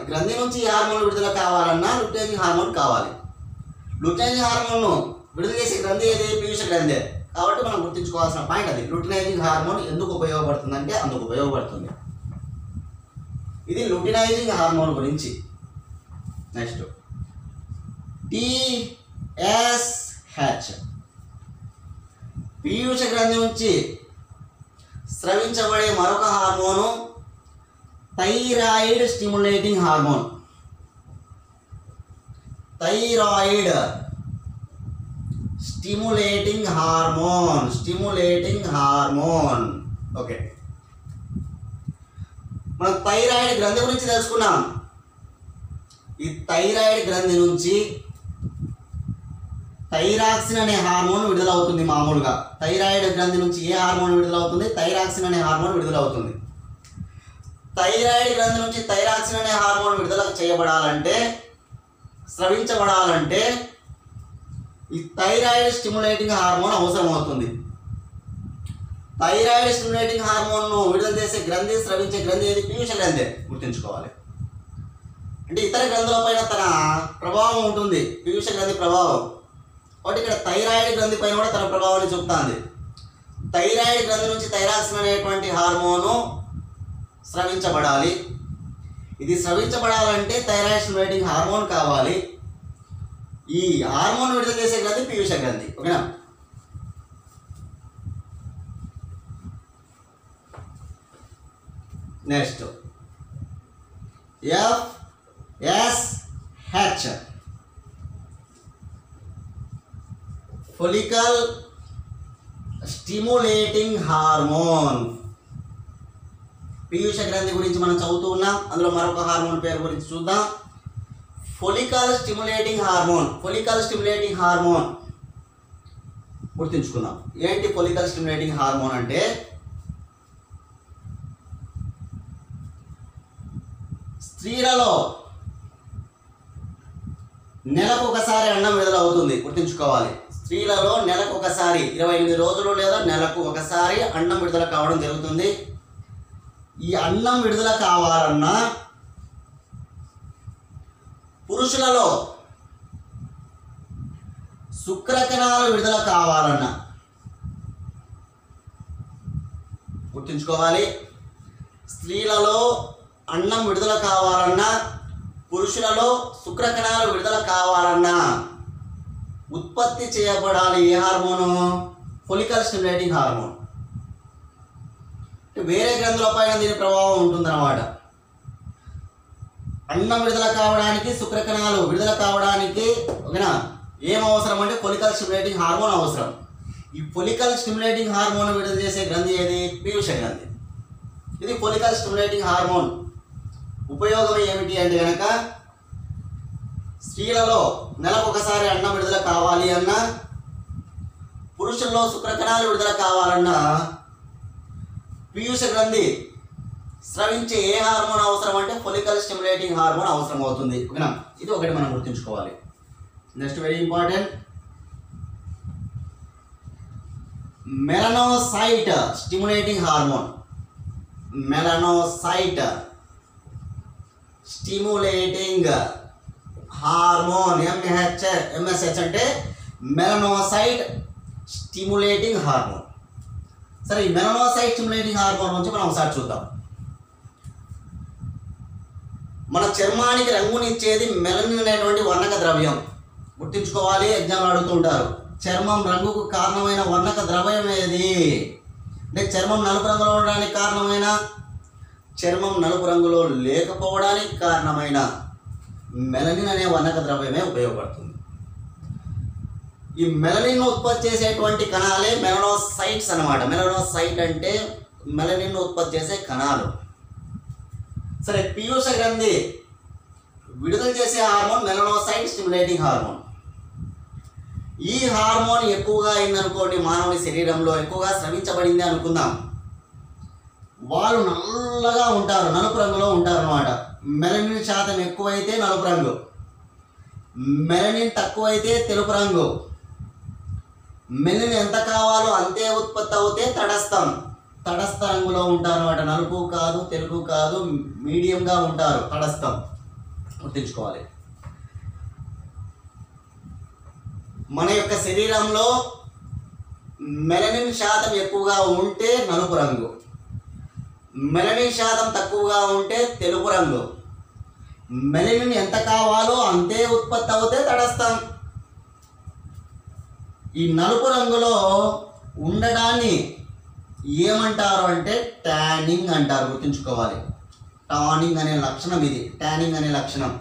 గ్రంథి నుంచి ఈ హార్మోన్ విడుదల కావాలన్నా లుటినైజింగ్ హార్మోన్ కావాలి. లుటినైజింగ్ హార్మోన్ను విడుదల చేసే గ్రంథి ఏది? పీయూష గ్రంథి. కాబట్టి మనం గుర్తుంచుకోవాల్సిన పాయింట్ అది. లుటినైజింగ్ హార్మోన్ ఎందుకు ఉపయోగపడుతుంది అంటే అందుకు ఉపయోగపడుతుంది. ఇది లుటినైజింగ్ హార్మోన్ గురించి. నెక్స్ట్ TSH, పీయూష గ్రంథి నుంచి స్రవించబడే మరొక hormone thyroid stimulating hormone. Thyroid stimulating hormone. Okay, మనం థైరాయిడ్ గ్రంథి గురించి తెలుసుకున్నాం. ఈ థైరాయిడ్ గ్రంథి నుంచి థైరాక్సిన్ అనే హార్మోన్ విడుదలవుతుంది. మామూలుగా థైరాయిడ్ గ్రంథి నుంచి ఏ హార్మోన్ విడుదలవుతుంది? థైరాక్సిన్ అనే హార్మోన్ విడుదలవుతుంది. థైరాయిడ్ గ్రంథి నుంచి థైరాక్సిన్ అనే హార్మోన్ విడుదల చేయబడాలంటే, స్రవించబడాలంటే ఈ థైరాయిడ్ స్టిమ్యులేటింగ్ హార్మోన్ అవసరం అవుతుంది. థైరాయిడ్ స్టిమ్యులేటింగ్ హార్మోన్ను విడుదల చేసే గ్రంథి, స్రవించే గ్రంథి ఏది? పీయూష గ్రంథి, గుర్తుంచుకోవాలి. అంటే ఇతర గ్రంథులపైన తన ప్రభావం ఉంటుంది, పీయూష గ్రంథి ప్రభావం. కాబట్టి ఇక్కడ థైరాయిడ్ గ్రంథి పైన కూడా తన ప్రభావాన్ని చూపుతుంది. థైరాయిడ్ గ్రంథి నుంచి థైరాక్సిన్ అనేటువంటి హార్మోను స్రవించబడాలి. ఇది స్రవించబడాలంటే థైరాయిడ్ స్టిమ్యులేటింగ్ హార్మోన్ కావాలి. ఈ హార్మోన్ విడుదల చేసే గ్రంథి పీయూష గ్రంథి. ఓకేనా? Next FSH, follicle stimulating hormone. పీయూష గ్రంథి గురించి మనం చదువుతూ ఉన్నాం. అందులో మరొక హార్మోన్ పేరు గురించి చూద్దాం. Follicle stimulating hormone గుర్తుంచుకుందాం. ఏంటి ఫొలికల్ స్టిమ్యులేటింగ్ హార్మోన్ అంటే? స్త్రీలలో నెలకు ఒకసారి అండం విడుదల అవుతుంది, గుర్తుంచుకోవాలి. స్త్రీలలో నెలకు ఒకసారి 28 రోజులు లేదా నెలకు ఒకసారి అన్నం విడుదల కావడం జరుగుతుంది. ఈ అన్నం విడుదల కావాలన్నా పురుషులలో శుక్రకణాలు విడుదల కావాలన్నా గుర్తుంచుకోవాలి. స్త్రీలలో అన్నం విడుదల కావాలన్నా పురుషులలో శుక్రకణాలు విడుదల కావాలన్నా ఉత్పత్తి చేయబడాలి ఏ హార్మోను? Follicle stimulating hormone. వేరే గ్రంథులపైన దీని ప్రభావం ఉంటుందన్నమాట. అన్నం విడుదల కావడానికి శుక్రకణాలు విడుదల కావడానికి ఓకేనా ఏం అవసరం అంటే ఫొలికల్ స్టిమ్యులేటింగ్ హార్మోన్ అవసరం. ఈ ఫొలికల్ స్టిమ్యులేటింగ్ హార్మోన్ విడుదల చేసే గ్రంథి ఏది? పీయూష గ్రంథి. ఇది ఫొలికల్ స్టిమ్యులేటింగ్ హార్మోన్ ఉపయోగం ఏమిటి అంటే కనుక స్త్రీలలో నెలకు ఒకసారి అన్నం విడుదల కావాలి అన్నా పురుషుల్లో శుక్రకణాలు విడుదల కావాలన్నా పీయూష గ్రంథి స్రవించే ఏ హార్మోన్ అవసరం అంటే ఫొలికల్ స్టిమ్యులేటింగ్ హార్మోన్ అవసరం అవుతుంది. ఓకేనా, ఇది ఒకటి మనం గుర్తుంచుకోవాలి. Next very important, melanocyte stimulating hormone. Melanocyte stimulating hormone MSH అంటే మెలనోసైట్ స్టిమ్యులేటింగ్ హార్మోన్. సరే, ఈ మెలనోసైట్ స్టిమ్యులేటింగ్ హార్మోన్ నుంచి మనం ఒకసారి చూద్దాం. మన చర్మానికి రంగునిచ్చేది మెలనిన్ అనేటువంటి వర్ణక ద్రవ్యం. గుర్తుంచుకోవాలి, ఎగ్జామ్లో అడుగుతుంటారు చర్మం రంగుకు కారణమైన వర్ణక ద్రవ్యం ఏది అంటే చర్మం నలుపు రంగులో ఉండడానికి కారణమైన, చర్మం నలుపు రంగులో లేకపోవడానికి కారణమైన మెలనిన్ అనే వర్ణక ద్రవ్యమే ఉపయోగపడుతుంది. ఈ మెలనిన్ ఉత్పత్తి చేసేటువంటి కణాలే మెలనోసైట్స్ అన్నమాట. మెలనోసైట్ అంటే మెలనిన్ ఉత్పత్తి చేసే కణాలు. సరే, పీయూష గ్రంథి విడుదల చేసే హార్మోన్ మెలనోసైట్ స్టిమ్యులేటింగ్ హార్మోన్. ఈ హార్మోన్ ఎక్కువగా అయిందనుకోండి, మానవుని శరీరంలో ఎక్కువగా స్రవించబడింది అనుకుందాం, వాళ్ళు నల్లగా ఉంటారు, నలుపు రంగులో ఉంటారు అన్నమాట. మెలనిన్ శాతం ఎక్కువైతే నలుపు రంగు, మెలనిన్ తక్కువైతే తెలుపు రంగు. మెలనిన్ ఎంత కావాలో అంతే ఉత్పత్తి అవుతే తటస్థ రంగులో ఉంటారు అన్నమాట. నలుపు కాదు, తెలుపు కాదు, మీడియంగా ఉంటారు, తటస్థం. గుర్తుంచుకోవాలి. మన యొక్క శరీరంలో మెలనిన్ శాతం ఎక్కువగా ఉంటే నలుపు రంగు, మెలనిన్ శాతం తక్కువగా ఉంటే తెలుపు రంగు. మెలనిన్ ఎంత కావాలో అంతే ఉత్పత్తి అవుతే తటస్థం. ఈ నలుపు రంగులో ఉండడాన్ని ఏమంటారు అంటే ట్యానింగ్ అంటారు. గుర్తుంచుకోవాలి, టానింగ్ అనే లక్షణం ఇది, ట్యానింగ్ అనే లక్షణం.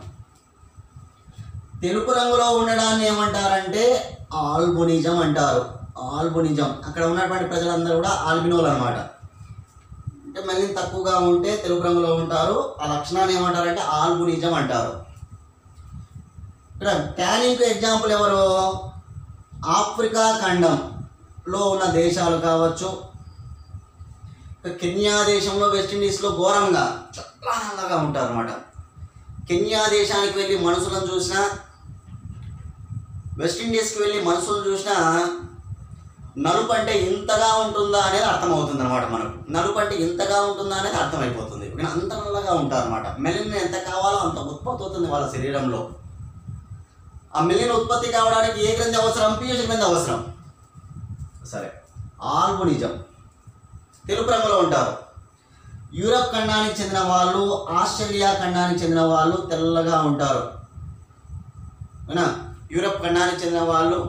తెలుపు రంగులో ఉండడాన్ని ఏమంటారంటే ఆల్బినిజం అంటారు. ఆల్బినిజం. అక్కడ ఉన్నటువంటి ప్రజలందరూ కూడా ఆల్బినోలు అనమాట. అంటే మెలనిన్ తక్కువగా ఉంటే తెలుపు రంగులో ఉంటారు. ఆ లక్షణాన్ని ఏమంటారంటే ఆల్బినిజం అంటారు. ఇక్కడ ట్యానింగ్కి ఎగ్జాంపుల్ ఎవరు? ఆఫ్రికా ఖండంలో ఉన్న దేశాలు కావచ్చు, కెన్యా దేశంలో, వెస్టిండీస్లో ఘోరంగా చాలా నల్లగా ఉంటారు అన్నమాట. కెన్యా దేశానికి వెళ్ళి మనుషులను చూసినా, వెస్టిండీస్కి వెళ్ళి మనుషులను చూసినా నలుపు అంటే ఇంతగా ఉంటుందా అనేది అర్థమవుతుంది అనమాట. మనకు నలుపు అంటే ఇంతగా ఉంటుందా అనేది అర్థమైపోతుంది. అంత నల్లగా ఉంటారు అనమాట. మెలనిన్ ఎంత కావాలో అంత ఉత్పత్తి అవుతుంది వాళ్ళ శరీరంలో. ఆ మెలనిన్ ఉత్పత్తి కావడానికి ఏ గ్రంథి అవసరం? పీయూష గ్రంథి అవసరం. సరే, ఆల్బినిజం. తెలుపు రంగులో ఉంటారు. యూరప్ ఖండానికి చెందిన వాళ్ళు, ఆస్ట్రేలియా ఖండానికి చెందిన వాళ్ళు తెల్లగా ఉంటారు. అవునా? యూరప్ ఖండానికి చెందిన వాళ్ళు,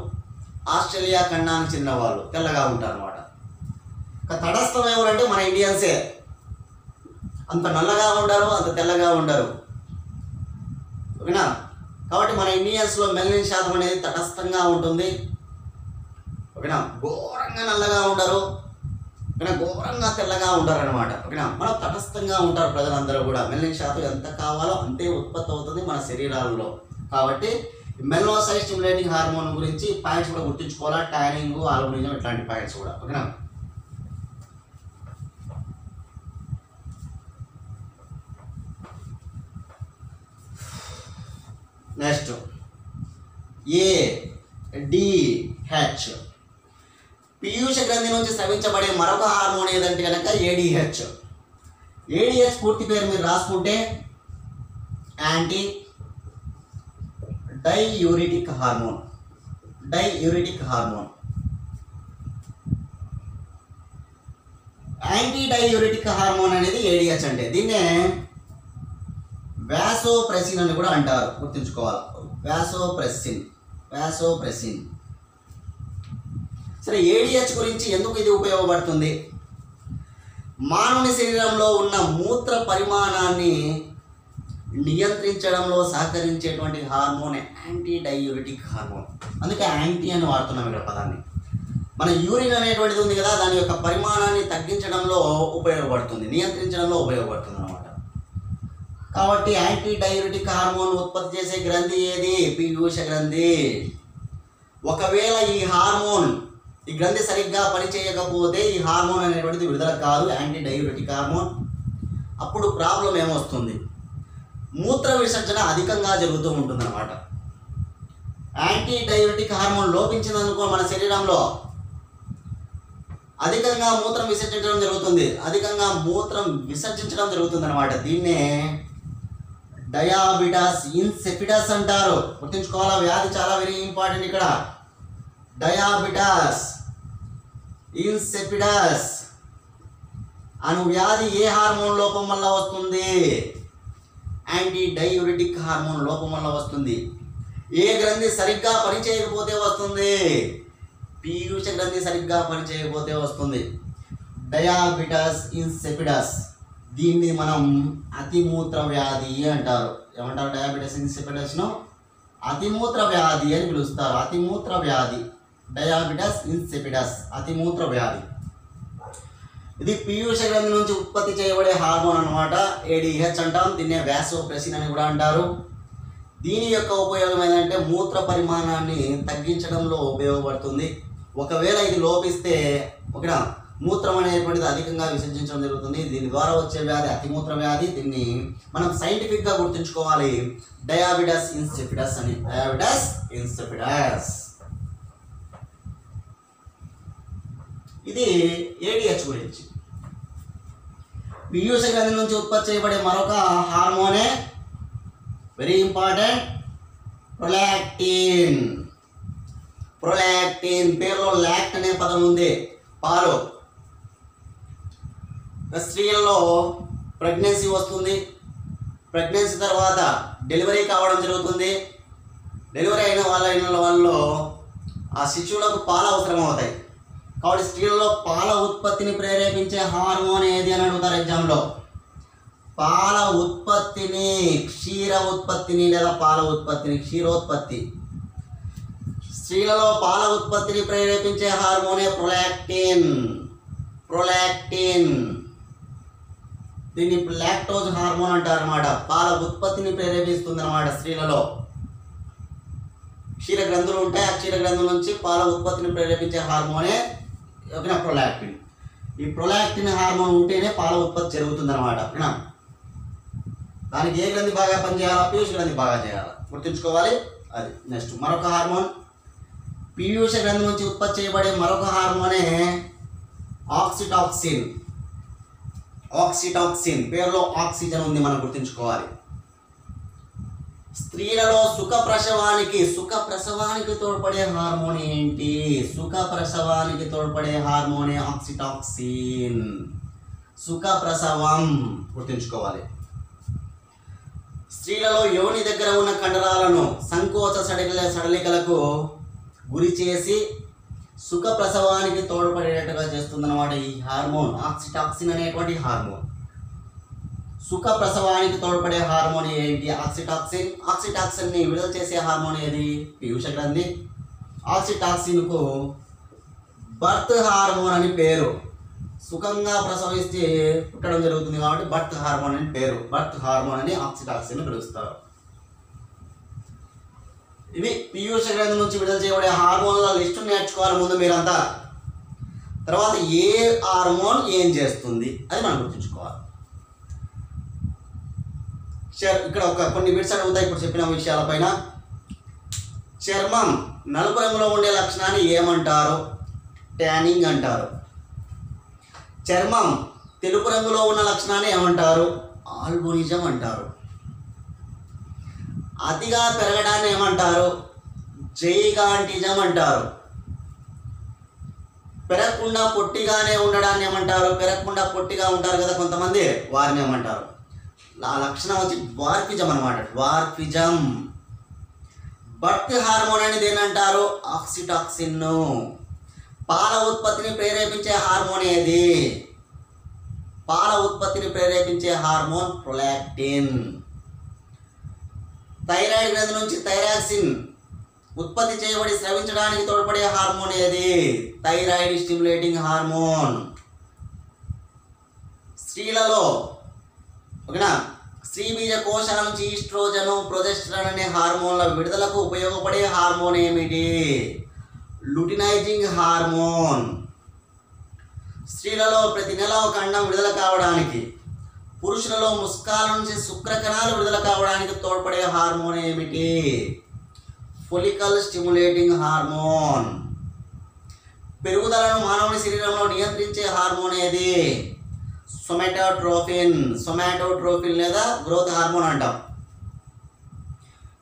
ఆస్ట్రేలియా ఖండానికి చెందిన వాళ్ళు తెల్లగా ఉంటారు అన్నమాట. తటస్థం ఎవరంటే మన ఇండియన్సే. అంత నల్లగా ఉండరు, అంత తెల్లగా ఉండరు. ఓకేనా? కాబట్టి మన ఇండియన్స్లో మెలనిన్ శాతం అనేది తటస్థంగా ఉంటుంది. ఓకేనా? ఘోరంగా నల్లగా ఉండరు, ఓకేనా, ఘోరంగా తెల్లగా ఉంటారు అనమాట. ఓకేనా? మనం తటస్థంగా ఉంటారు ప్రజలందరూ కూడా. మెలనిన్ శాతం ఎంత కావాలో అంతే ఉత్పత్తి అవుతుంది మన శరీరాల్లో. కాబట్టి మెలనోసైట్ స్టిమ్యులేటింగ్ హార్మోన్ గురించి పాయింట్స్ కూడా గుర్తుంచుకోవాలా. ట్యానింగ్, ఆల్బినిజం ఇట్లాంటి పాయింట్స్ కూడా. ఓకేనా? నెక్స్ట్, ఏ డిహెచ్. పీయూష గ్రంథి నుంచి స్రవించబడే మరొక హార్మోన్ ఏదంటే కనుక ఏడిహెచ్. ఏడిహెచ్ పూర్తి పేరు మీరు రాసుకుంటే anti diuretic hormone. Diuretic hormone. Anti diuretic hormone అనేది ఏడిహెచ్ అంటే. దీన్నే వాసోప్రెసిన్ అని కూడా అంటారు, గుర్తుంచుకోవాలి. వాసోప్రెసిన్. సరే, ఏడిహెచ్ గురించి ఎందుకు ఇది ఉపయోగపడుతుంది? మానవుని శరీరంలో ఉన్న మూత్ర పరిమాణాన్ని నియంత్రించడంలో సహకరించేటువంటి హార్మోన్ యాంటీ డైయూరిటిక్ హార్మోన్. అందుకే యాంటీ అని వాడుతున్నాం ఇక్కడ పదాన్ని. మన యూరిన్ అనేటువంటిది ఉంది కదా, దాని యొక్క పరిమాణాన్ని తగ్గించడంలో ఉపయోగపడుతుంది, నియంత్రించడంలో ఉపయోగపడుతుంది అన్నమాట. కాబట్టి యాంటీ డైయూరిటిక్ హార్మోన్ ఉత్పత్తి చేసే గ్రంథి ఏది? పీయూష గ్రంథి. ఒకవేళ ఈ గ్రంథి సరిగ్గా పనిచేయకపోతే ఈ హార్మోన్ అనేటువంటిది విడుదల కాదు, యాంటీ డైయూరిటిక్ హార్మోన్. అప్పుడు ప్రాబ్లం ఏమొస్తుంది? మూత్ర విసర్జన అధికంగా జరుగుతూ ఉంటుంది అన్నమాట. యాంటీ డైయూరిటిక్ హార్మోన్ లోపించిందనుకో మన శరీరంలో అధికంగా మూత్రం విసర్జించడం జరుగుతుంది అన్నమాట. దీన్నే డయాబెటిస్ ఇన్సిపిడస్ అంటారు, గుర్తుంచుకోవాలా. వ్యాధి చాలా వెరీ ఇంపార్టెంట్ ఇక్కడ. డయాబెటిస్ ఇన్సిపిడస్ అను వ్యాధి ఏ హార్మోన్ లోపం వల్ల వస్తుంది? యాంటీ డైయూరిటిక్ హార్మోన్ లోపం వల్ల వస్తుంది. ఏ గ్రంథి సరిగ్గా పనిచేయకపోతే వస్తుంది? పీయూష గ్రంథి సరిగ్గా పనిచేయకపోతే వస్తుంది. Diabetes insipidus. దీన్ని మనం అతిమూత్ర వ్యాధి అంటారు. ఏమంటారు? డయాబెటిస్ ఇన్సిపిడస్ను అతిమూత్ర వ్యాధి అని పిలుస్తారు. అతిమూత్ర వ్యాధి, డయాబెటిస్ ఇన్సిపిడస్, అతిమూత్ర వ్యాధి. ఇది పీయూష గ్రంథి నుంచి ఉత్పత్తి చేయబడే హార్మోన్ అన్నమాట. ఏడిహెచ్ అంటాం. దీన్నే వాసోప్రెసిన్ అని కూడా అంటారు. దీని యొక్క ఉపయోగం ఏంటంటే మూత్ర పరిమాణాన్ని తగ్గించడంలో ఉపయోగపడుతుంది. ఒకవేళ ఇది లోపిస్తే మూత్రం అనేటువంటిది అధికంగా విసర్జించడం జరుగుతుంది. దీని ద్వారా వచ్చే వ్యాధి అతిమూత్ర వ్యాధి. దీన్ని మనం సైంటిఫిక్గా గుర్తుంచుకోవాలి, డయాబెటిస్ ఇన్సిపిడస్ అని. Diabetes insipidus. ఇది ఏడిహెచ్ గురించి. పీయూష గ్రంథి నుంచి ఉత్పత్తి చేయబడే మరొక హార్మోనే వెరీ ఇంపార్టెంట్, ప్రొలాక్టిన్. పేరులో లాక్ట్ అనే పదం ఉంది. పాలు. స్త్రీలలో ప్రెగ్నెన్సీ వస్తుంది. ప్రెగ్నెన్సీ తర్వాత డెలివరీ కావడం జరుగుతుంది. డెలివరీ అయిన వాళ్ళలో ఆ శిశువులకు పాలు అవసరం అవుతాయి. కాబట్టి స్త్రీలలో పాల ఉత్పత్తిని ప్రేరేపించే హార్మోన్ ఏది అని అడుగుతారు ఎగ్జామ్లో. పాల ఉత్పత్తిని, క్షీర ఉత్పత్తిని లేదా పాల ఉత్పత్తిని, క్షీరోత్పత్తి. స్త్రీలలో పాల ఉత్పత్తిని ప్రేరేపించే హార్మోనే ప్రొలాక్టిన్. దీన్ని లాక్టోజ్ హార్మోన్ అంటారు అన్నమాట. పాల ఉత్పత్తిని ప్రేరేపిస్తుంది అన్నమాట స్త్రీలలో. క్షీర గ్రంథులు ఉంటాయి, ఆ క్షీర గ్రంథుల నుంచి పాల ఉత్పత్తిని ప్రేరేపించే హార్మోనే ప్రొలాక్టిన్. ఈ ప్రొలాక్టిన్ హార్మోన్ ఉంటేనే పాల ఉత్పత్తి జరుగుతుంది అన్నమాట. దానికి ఏ గ్రంథి బాగా పనిచేయాలా? పీయూష గ్రంథి బాగా చేయాలి, గుర్తుంచుకోవాలి. అది నెక్స్ట్ మరొక హార్మోన్. పీయూష గ్రంథి నుంచి ఉత్పత్తి చేయబడే మరొక హార్మోనే ఆక్సిటాక్సిన్. పేరులో ఆక్సిజన్ ఉంది, మనం గుర్తుంచుకోవాలి. స్త్రీలలో సుఖ ప్రసవానికి తోడ్పడే హార్మోన్ ఏంటి? సుఖ ప్రసవానికి తోడ్పడే హార్మోనే ఆక్సిటాక్సిన్. సుఖ ప్రసవం గుర్తుంచుకోవాలి. స్త్రీలలో యోని దగ్గర ఉన్న కండరాలను సంకోచ సడలికలకు గురి చేసి సుఖ ప్రసవానికి తోడ్పడేటట్టుగా చేస్తుందన్నమాట ఈ హార్మోన్, ఆక్సిటాక్సిన్ అనేటువంటి హార్మోన్. సుఖ ప్రసవానికి తోడ్పడే హార్మోన్ ఏంటి? ఆక్సిటాక్సిన్ని విడుదల చేసే హార్మోన్ ఏది? పీయూష గ్రంథి. ఆక్సిటాక్సిన్కు బర్త్ హార్మోన్ అని పేరు. సుఖంగా ప్రసవిస్తే పుట్టడం జరుగుతుంది కాబట్టి బర్త్ హార్మోన్ అని పేరు. బర్త్ హార్మోన్ అని ఆక్సిటాక్సిన్ పిలుస్తారు. ఇవి పీయూష గ్రంథి నుంచి విడుదల చేయబడే హార్మోన్ల లిస్టు నేర్చుకోవాలి ముందు మీరంతా. తర్వాత ఏ హార్మోన్ ఏం చేస్తుంది అది మనం గుర్తుంచుకోవాలి. ఇక్కడ కొన్ని బిట్స్ అడుగుతాయి ఇప్పుడు చెప్పిన విషయాలపైన. చర్మం నలుపు రంగులో ఉండే లక్షణాన్ని ఏమంటారు? ట్యానింగ్ అంటారు. చర్మం తెలుపు రంగులో ఉన్న లక్షణాన్ని ఏమంటారు? ఆల్బినిజం అంటారు. అతిగా పెరగడాన్ని ఏమంటారు? జైగాంటిజం అంటారు. పెరగకుండా పొట్టిగానే ఉండడాన్ని ఏమంటారు? పెరగకుండా పొట్టిగా ఉంటారు కదా కొంతమంది, వారిని ఏమంటారు? ఆ లక్షణం వచ్చి డ్వార్ఫిజం అనమాట. డ్వార్ఫిజం. బర్త్ హార్మోన్ అని దేని అంటారు? ఆక్సిటాక్సిన్. పాల ఉత్పత్తిని ప్రేరేపించే హార్మోన్ ఏది? పాల ఉత్పత్తిని ప్రేరేపించే హార్మోన్ ప్రొలాక్టిన్. థైరాయిడ్ గ్రంథి నుంచి థైరాక్సిన్ ఉత్పత్తి చేయబడి స్రవించడానికి తోడ్పడే హార్మోన్ ఏది? Thyroid stimulating hormone. స్త్రీలలో ఓకేనా, స్త్రీ బీజ కోశాల నుంచి ఈస్ట్రోజన్, ప్రొజెస్టరాన్ అనే హార్మోన్ల విడుదలకు ఉపయోగపడే హార్మోన్ ఏమిటి? Luteinising hormone. స్త్రీలలో ప్రతి నెల ఒక అండం విడుదల కావడానికి, పురుషులలో ముస్కాల నుంచి శుక్రకణాలు విడుదల కావడానికి తోడ్పడే హార్మోన్ ఏమిటి? Follicle stimulating hormone. పెరుగుదలను మానవుని శరీరంలో నియంత్రించే హార్మోన్ ఏది? సొమాటోట్రోపిన్. సొమాటోట్రోపిన్ లేదా గ్రోత్ హార్మోన్ అంటాం.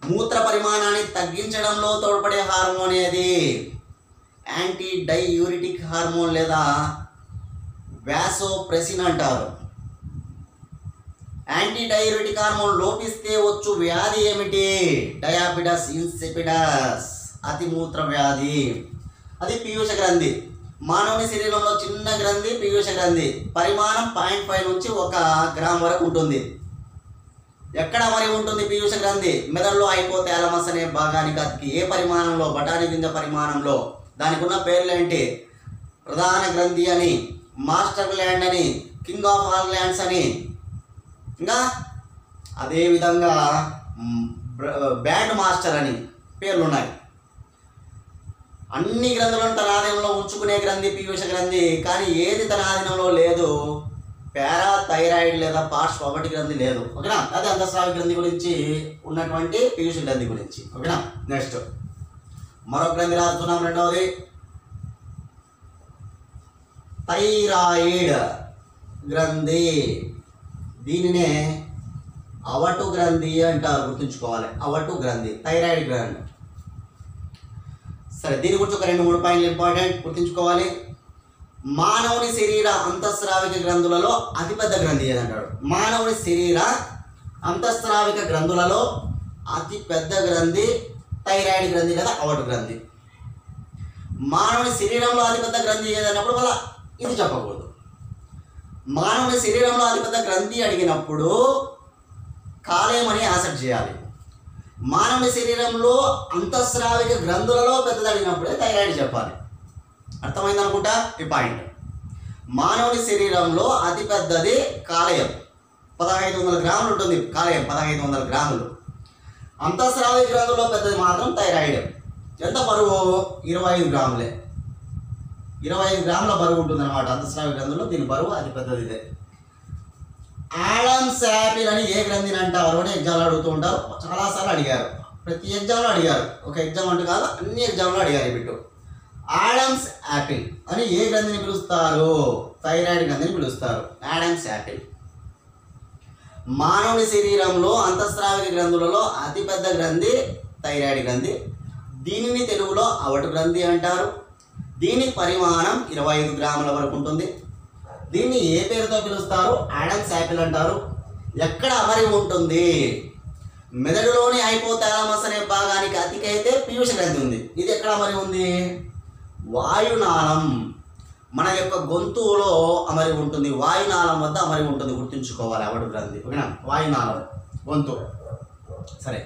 మూత్ర పరిమాణాన్ని తగ్గించడంలో తోడ్పడే హార్మోన్ ఏది? యాంటీ డైయూరిటిక్ హార్మోన్ లేదా వాసోప్రెసిన్ అంటారు. యాంటీ డైయూరిటిక్ హార్మోన్ లోపిస్తే వచ్చు వ్యాధి ఏమిటి? డయాబెటిస్ ఇన్సిపిడస్, అతిమూత్ర వ్యాధి. అది పీయూష గ్రంథి. మానవుని శరీరంలో చిన్న గ్రంథి పీయూష గ్రంథి. పరిమాణం 0.5 నుంచి 1 గ్రామ్ వరకు ఉంటుంది. ఎక్కడ మరి ఉంటుంది పీయూష గ్రంథి? మెదడులో హైపోథాలమస్ అనే భాగానికి అతికి. ఏ పరిమాణంలో? బఠానీ గింజ పరిమాణంలో. దానికి ఉన్న పేర్లు ఏంటి? ప్రధాన గ్రంథి అని, మాస్టర్ గ్లాండ్ అని, కింగ్ ఆఫ్ ఆల్ గ్లాండ్స్ అని, ఇంకా అదేవిధంగా బ్యాండ్ మాస్టర్ అని పేర్లు ఉన్నాయి. అన్ని గ్రంథులను తన ఆధీనంలో ఉంచుకునే గ్రంథి పీయూష గ్రంథి. కానీ ఏది తన ఆధీనంలో లేదు? పారాథైరాయిడ్ లేదా పార్శ్వవటి గ్రంథి లేదు. ఓకేనా? అదే అంతఃస్రావి గ్రంథి గురించి ఉన్నటువంటి పీయూష గ్రంథి గురించి. ఓకేనా? నెక్స్ట్ మరొక గ్రంథి రాస్తున్నాం. రెండవది థైరాయిడ్ గ్రంథి. దీనినే అవటు గ్రంథి అంటారు, గుర్తుంచుకోవాలి. అవటు గ్రంథి, థైరాయిడ్ గ్రంథి. సరే, దీని గురించి ఒక 2-3 పాయింట్లు ఇంపార్టెంట్ గుర్తుంచుకోవాలి. మానవుని శరీర అంతఃస్రావిక గ్రంథులలో అతిపెద్ద గ్రంథి ఏదంటాడు? మానవుని శరీర అంతఃస్రావిక గ్రంథులలో అతిపెద్ద గ్రంథి థైరాయిడ్ గ్రంథి లేదా అవటు గ్రంథి. మానవుని శరీరంలో అతిపెద్ద గ్రంథి ఏదన్నప్పుడు మళ్ళీ ఇది చెప్పకూడదు. మానవుని శరీరంలో అతిపెద్ద గ్రంథి అడిగినప్పుడు కాలేయం అని యాసెప్ట్ చేయాలి. మానవుని శరీరంలో అంతఃస్రావిక గ్రంథులలో పెద్దది అడిగినప్పుడే థైరాయిడ్ చెప్పాలి. అర్థమైంది అనుకుంటా ఈ పాయింట్. మానవుని శరీరంలో అతిపెద్దది కాలేయం, 1500 గ్రాములు ఉంటుంది. కాలేయం 1500 గ్రాములు. అంతఃస్రావిక గ్రంథుల్లో పెద్దది మాత్రం థైరాయిడ్. ఎంత బరువు? 25 గ్రాములే. 25 గ్రాముల బరువు ఉంటుంది అనమాట అంతఃస్రావిక గ్రంథుల్లో. దీని బరువు అతి పెద్దది ఇదే. ఆడమ్స్ యాపిల్ అని ఏ గ్రంథిని అంటారు అని ఎగ్జామ్లో అడుగుతూ ఉంటారు. చాలాసార్లు అడిగారు, ప్రతి ఎగ్జామ్లో అడిగారు. ఒక ఎగ్జామ్ అంటూ కాదు, అన్ని ఎగ్జామ్లో అడిగారు. బిట్టు ఆడమ్స్ యాపిల్ అని ఏ గ్రంథిని పిలుస్తారు? థైరాయిడ్ గ్రంథిని పిలుస్తారు. Adams Apple. మానవుని శరీరంలో అంతఃస్రావిక గ్రంథులలో అతిపెద్ద గ్రంథి థైరాయిడ్ గ్రంథి. దీనిని తెలుగులో అవటు గ్రంథి అంటారు. దీని పరిమాణం 25 గ్రాముల వరకు ఉంటుంది. దీన్ని ఏ పేరుతో పిలుస్తారు? ఆడమ్స్ యాపిల్ అంటారు. ఎక్కడ అమరి ఉంటుంది? మెదడులోని హైపోథాలమస్ అనే భాగానికి అతికైతే పీయూష గ్రంథి ఉంది. ఇది ఎక్కడ అమరి ఉంది? వాయునాళం, మన యొక్క గొంతులో అమరి ఉంటుంది. వాయునాళం వద్ద అమరి ఉంటుంది, గుర్తుంచుకోవాలి అవటు గ్రంథి. ఓకేనా? వాయునాళం, గొంతు. సరే,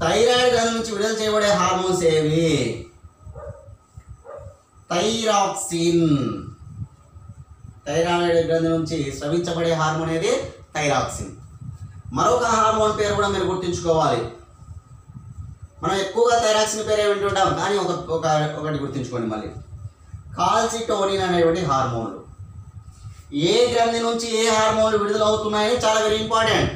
థైరాయిడ్ గ్రంథి నుంచి విడుదల చేయబడే హార్మోన్స్ ఏవి? థైరాక్సిన్. థైరాయిడ్ గ్రంథి నుంచి స్రవించబడే హార్మోన్ ఏది? థైరాక్సిన్. మరొక హార్మోన్ పేరు కూడా మీరు గుర్తుంచుకోవాలి. మనం ఎక్కువగా థైరాక్సిన్ పేరే వింటుంటాం, కానీ ఒకటి గుర్తుంచుకోండి మళ్ళీ. కాల్సిటోనిన్ అనేటువంటి హార్మోన్లు. ఏ గ్రంథి నుంచి ఏ హార్మోన్లు విడుదల అవుతున్నాయో చాలా వెరీ ఇంపార్టెంట్.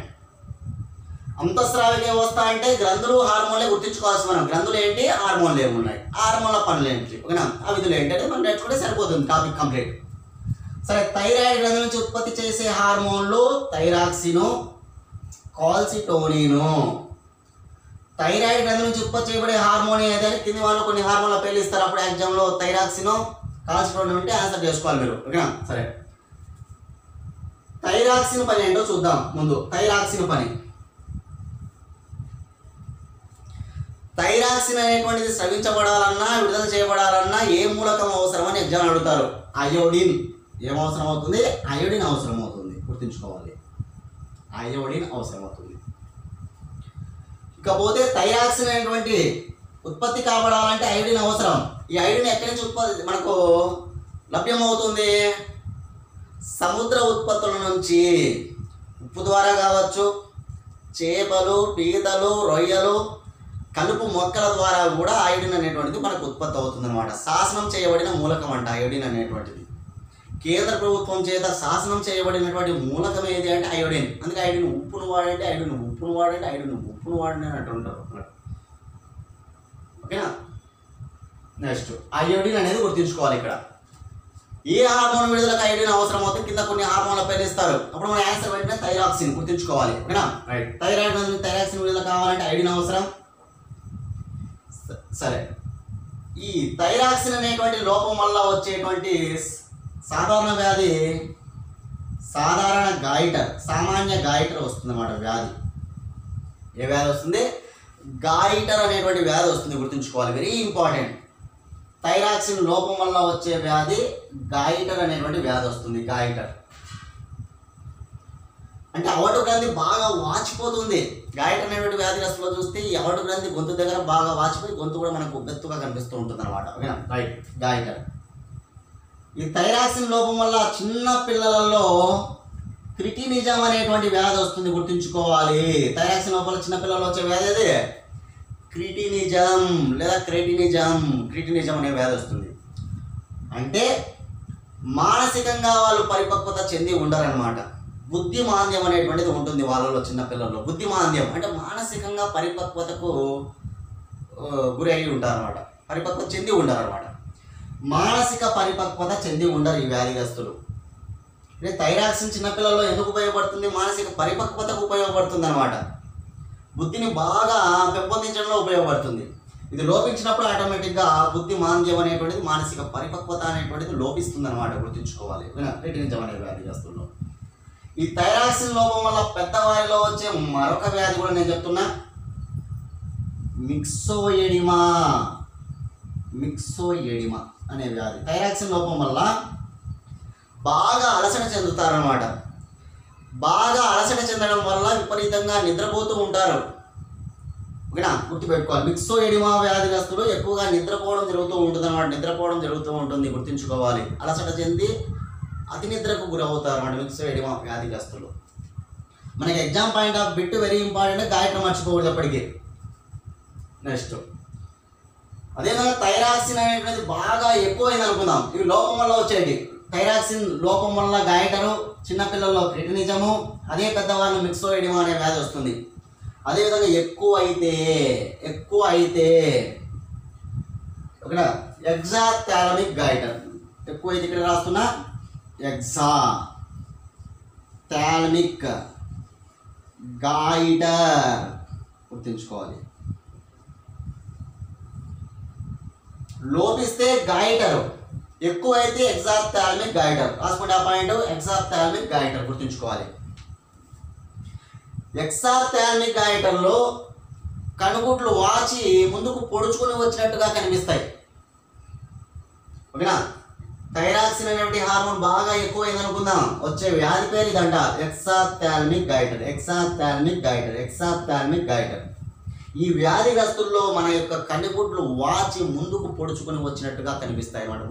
అంతఃస్రావిక వ్యవస్థ అంటే గ్రంథులు హార్మోన్లే గుర్తించుకోవాల్సి మనం. గ్రంథులు ఏంటి, హార్మోన్లు ఏమున్నాయి, హార్మోన్ల పనులు ఏంటి, ఓకేనా, ఆ విధులు ఏంటి అనేది మనం నేర్చుకుంటే సరిపోతుంది, టాపిక్ కంప్లీట్. సరే, థైరాయిడ్ గ్రంథి నుంచి ఉత్పత్తి చేసే హార్మోన్లు థైరాక్సిన్, కాల్సిటోనిన్. థైరాయిడ్ గ్రంథి నుంచి ఉత్పత్తి చేయబడే హార్మోన్ ఏదైనా కింది వాళ్ళు కొన్ని హార్మోన్ల పేర్లు ఇస్తారు. అప్పుడు ఎగ్జామ్లో థైరాక్సిన్, కాల్సిటోనిన్ ఉంటే ఆన్సర్ చేసుకోవాలి మీరు, ఓకేనా. సరే, థైరాక్సిన్ పని ఏంటో చూద్దాం ముందు. థైరాక్సిన్ పని, థైరాక్సిన్ అనేటువంటిది స్రవించబడాలన్నా విడుదల చేయబడాలన్నా ఏ మూలకం అవసరమని ఎగ్జామ్ అడుగుతారు. అయోడిన్ ఏమవసరం అవుతుంది, అయోడిన్ అవసరం అవుతుంది, గుర్తుంచుకోవాలి, అయోడిన్ అవసరం అవుతుంది. ఇకపోతే థైరాక్సిన్ అనేటువంటి ఉత్పత్తి కాబడాలంటే అయోడిన్ అవసరం. ఈ అయోడిన్ ఎక్కడి నుంచి ఉత్పత్తి మనకు లభ్యమవుతుంది, సముద్ర ఉత్పత్తుల నుంచి. ఉప్పు ద్వారా కావచ్చు, చేపలు, పీతలు, రొయ్యలు, కలుపు మొక్కల ద్వారా కూడా అయోడిన్ అనేటువంటిది మనకు ఉత్పత్తి అవుతుంది అనమాట. శాసనం చేయబడిన మూలకం అంట అయోడిన్ అనేటువంటిది. కేంద్ర ప్రభుత్వం చేత శాసనం చేయబడినటువంటి మూలకం ఏది అంటే అయోడిన్. అందుకే అయోడిన్ ఉప్పును వాడండి, అయోడిన్ ఉప్పును వాడండి, అయోడిన్ ఉప్పును వాడండి అని అంటుంటారు, ఓకేనా. నెక్స్ట్, అయోడిన్ అనేది గుర్తుంచుకోవాలి. ఇక్కడ ఏ హార్మోన్ విడుదలకు అయోడిన్ అవసరం అవుతుంది, కింద కొన్ని హార్మోన్ల పేరు ఇస్తారు. అప్పుడు మన ఆన్సర్ వెంటనే థైరాక్సిన్ గుర్తుంచుకోవాలి, ఓకేనా. రైట్, థైరాయిడ్ నుంచి థైరాక్సిన్ విడుదల కావాలంటే అయోడిన్ అవసరం. సరే, ఈ థైరాక్సిన్ అనేటువంటి లోపం వల్ల వచ్చేటువంటి సాధారణ వ్యాధి సాధారణ గాయిటర్, సామాన్య గాయిటర్ వస్తుంది అన్నమాట వ్యాధి. ఏ వ్యాధి వస్తుంది, గాయిటర్ అనేటువంటి వ్యాధి వస్తుంది, గుర్తుంచుకోవాలి, వెరీ ఇంపార్టెంట్. థైరాక్సిన్ లోపం వల్ల వచ్చే వ్యాధి గాయిటర్ అనేటువంటి వ్యాధి వస్తుంది. గాయిటర్ అంటే అవటు గ్రంథి బాగా వాచిపోతుంది. గాయిటర్ అనేటువంటి వ్యాధిగ్రస్తులో చూస్తే ఈ అవటు గ్రంథి గొంతు దగ్గర బాగా వాచిపోయి గొంతు కూడా మనకు గత్తుగా కనిపిస్తూ ఉంటుంది అనమాట, ఓకేనా. Right, goitre. ఈ థైరాక్సిన్ లోపం వల్ల చిన్న పిల్లలలో క్రిటినిజం అనేటువంటి వ్యాధి వస్తుంది, గుర్తుంచుకోవాలి. థైరాక్సిన్ లోపల చిన్న పిల్లల్లో వచ్చే వ్యాధి అది క్రిటినిజం లేదా క్రిటినిజం అనే వ్యాధి వస్తుంది. అంటే మానసికంగా వాళ్ళు పరిపక్వత చెంది ఉండరన్నమాట. బుద్ధిమాంద్యం అనేటువంటిది ఉంటుంది వాళ్ళలో, చిన్నపిల్లల్లో. బుద్ధిమాంద్యం అంటే మానసికంగా పరిపక్వతకు గురి అయి ఉంటారన్నమాట, పరిపక్వత చెంది ఉండరన్నమాట. మానసిక పరిపక్వత చెంది ఉండరు ఈ వ్యాధిగ్రస్తులు. అంటే థైరాక్సిన్ చిన్నపిల్లల్లో ఎందుకు ఉపయోగపడుతుంది, మానసిక పరిపక్వతకు ఉపయోగపడుతుంది అనమాట. బుద్ధిని బాగా పెంపొందించడంలో ఉపయోగపడుతుంది. ఇది లోపించినప్పుడు ఆటోమేటిక్గా బుద్ధి మాంద్యం అనేటువంటిది, మానసిక పరిపక్వత అనేటువంటిది లోపిస్తుంది అనమాట, గుర్తుంచుకోవాలి, క్రిటినిజం అనే వ్యాధిగ్రస్తుల్లో. ఈ థైరాక్సిన్ లోపం వల్ల పెద్దవారిలో వచ్చే మరొక వ్యాధి కూడా నేను చెప్తున్నా, మిక్సోఎడిమా అనే వ్యాధి. థైరాక్సిన్ లోపం వల్ల బాగా అలసట చెందుతారనమాట. బాగా అలసట చెందడం వల్ల విపరీతంగా నిద్రపోతూ ఉంటారు, ఓకేనా, గుర్తుపెట్టుకోవాలి. మిక్సోఎడిమా వ్యాధిగ్రస్తులు ఎక్కువగా నిద్రపోవడం జరుగుతూ ఉంటుంది అనమాట, నిద్రపోవడం జరుగుతూ ఉంటుంది, గుర్తుంచుకోవాలి. అలసట చెంది అతి నిద్రకు గురవుతారు అన్నమాట మిక్సోఎడిమా వ్యాధిగ్రస్తులు. మనకి exam point of bit very important, గాయత్రం మర్చిపోకూడదు ఎప్పటికీ. నెక్స్ట్, అదేవిధంగా థైరాక్సిన్ అనేటువంటిది బాగా ఎక్కువైంది అనుకుందాం. ఇవి లోపం వల్ల వచ్చేది. థైరాక్సిన్ లోపం వల్ల గాయటరు, చిన్నపిల్లల్లో క్రిటినిజము, అదే పెద్దవాళ్ళు మిక్సోఎడిమా అనే వ్యాధి వస్తుంది. అదేవిధంగా ఎక్కువ అయితే ఇక్కడ ఎగ్జాథాలమిక్ గాయటర్. ఎక్కువైతే ఇక్కడ రాస్తున్నా ఎగ్జాథాలమిక్ గాయిటర్, గుర్తుంచుకోవాలి. లోపిస్తే గాయిటర్, ఎక్కువైతే ఎగ్జాథాలమిక్ గాయిటర్. రాసుకుంటే ఆ పాయింట్, ఎగ్జాథాలమిక్ గాయిటర్, గుర్తుంచుకోవాలి. ఎగ్జాథాలమిక్ గాయిటర్లో కనుగుడ్లు వాచి ముందుకు పొడుచుకొని వచ్చినట్టుగా కనిపిస్తాయి, ఓకేనా. థైరాక్సిన్ అనేటువంటి హార్మోన్ బాగా ఎక్కువైంది అనుకుందాం, వచ్చే వ్యాధి పేరు ఇదంట, ఎగ్జాథాలమిక్ గాయిటర్. ఈ వ్యాధిగ్రస్తుల్లో మన యొక్క కనుగుడ్లు వాచి ముందుకు పొడుచుకొని వచ్చినట్టుగా కనిపిస్తాయి అన్నమాట,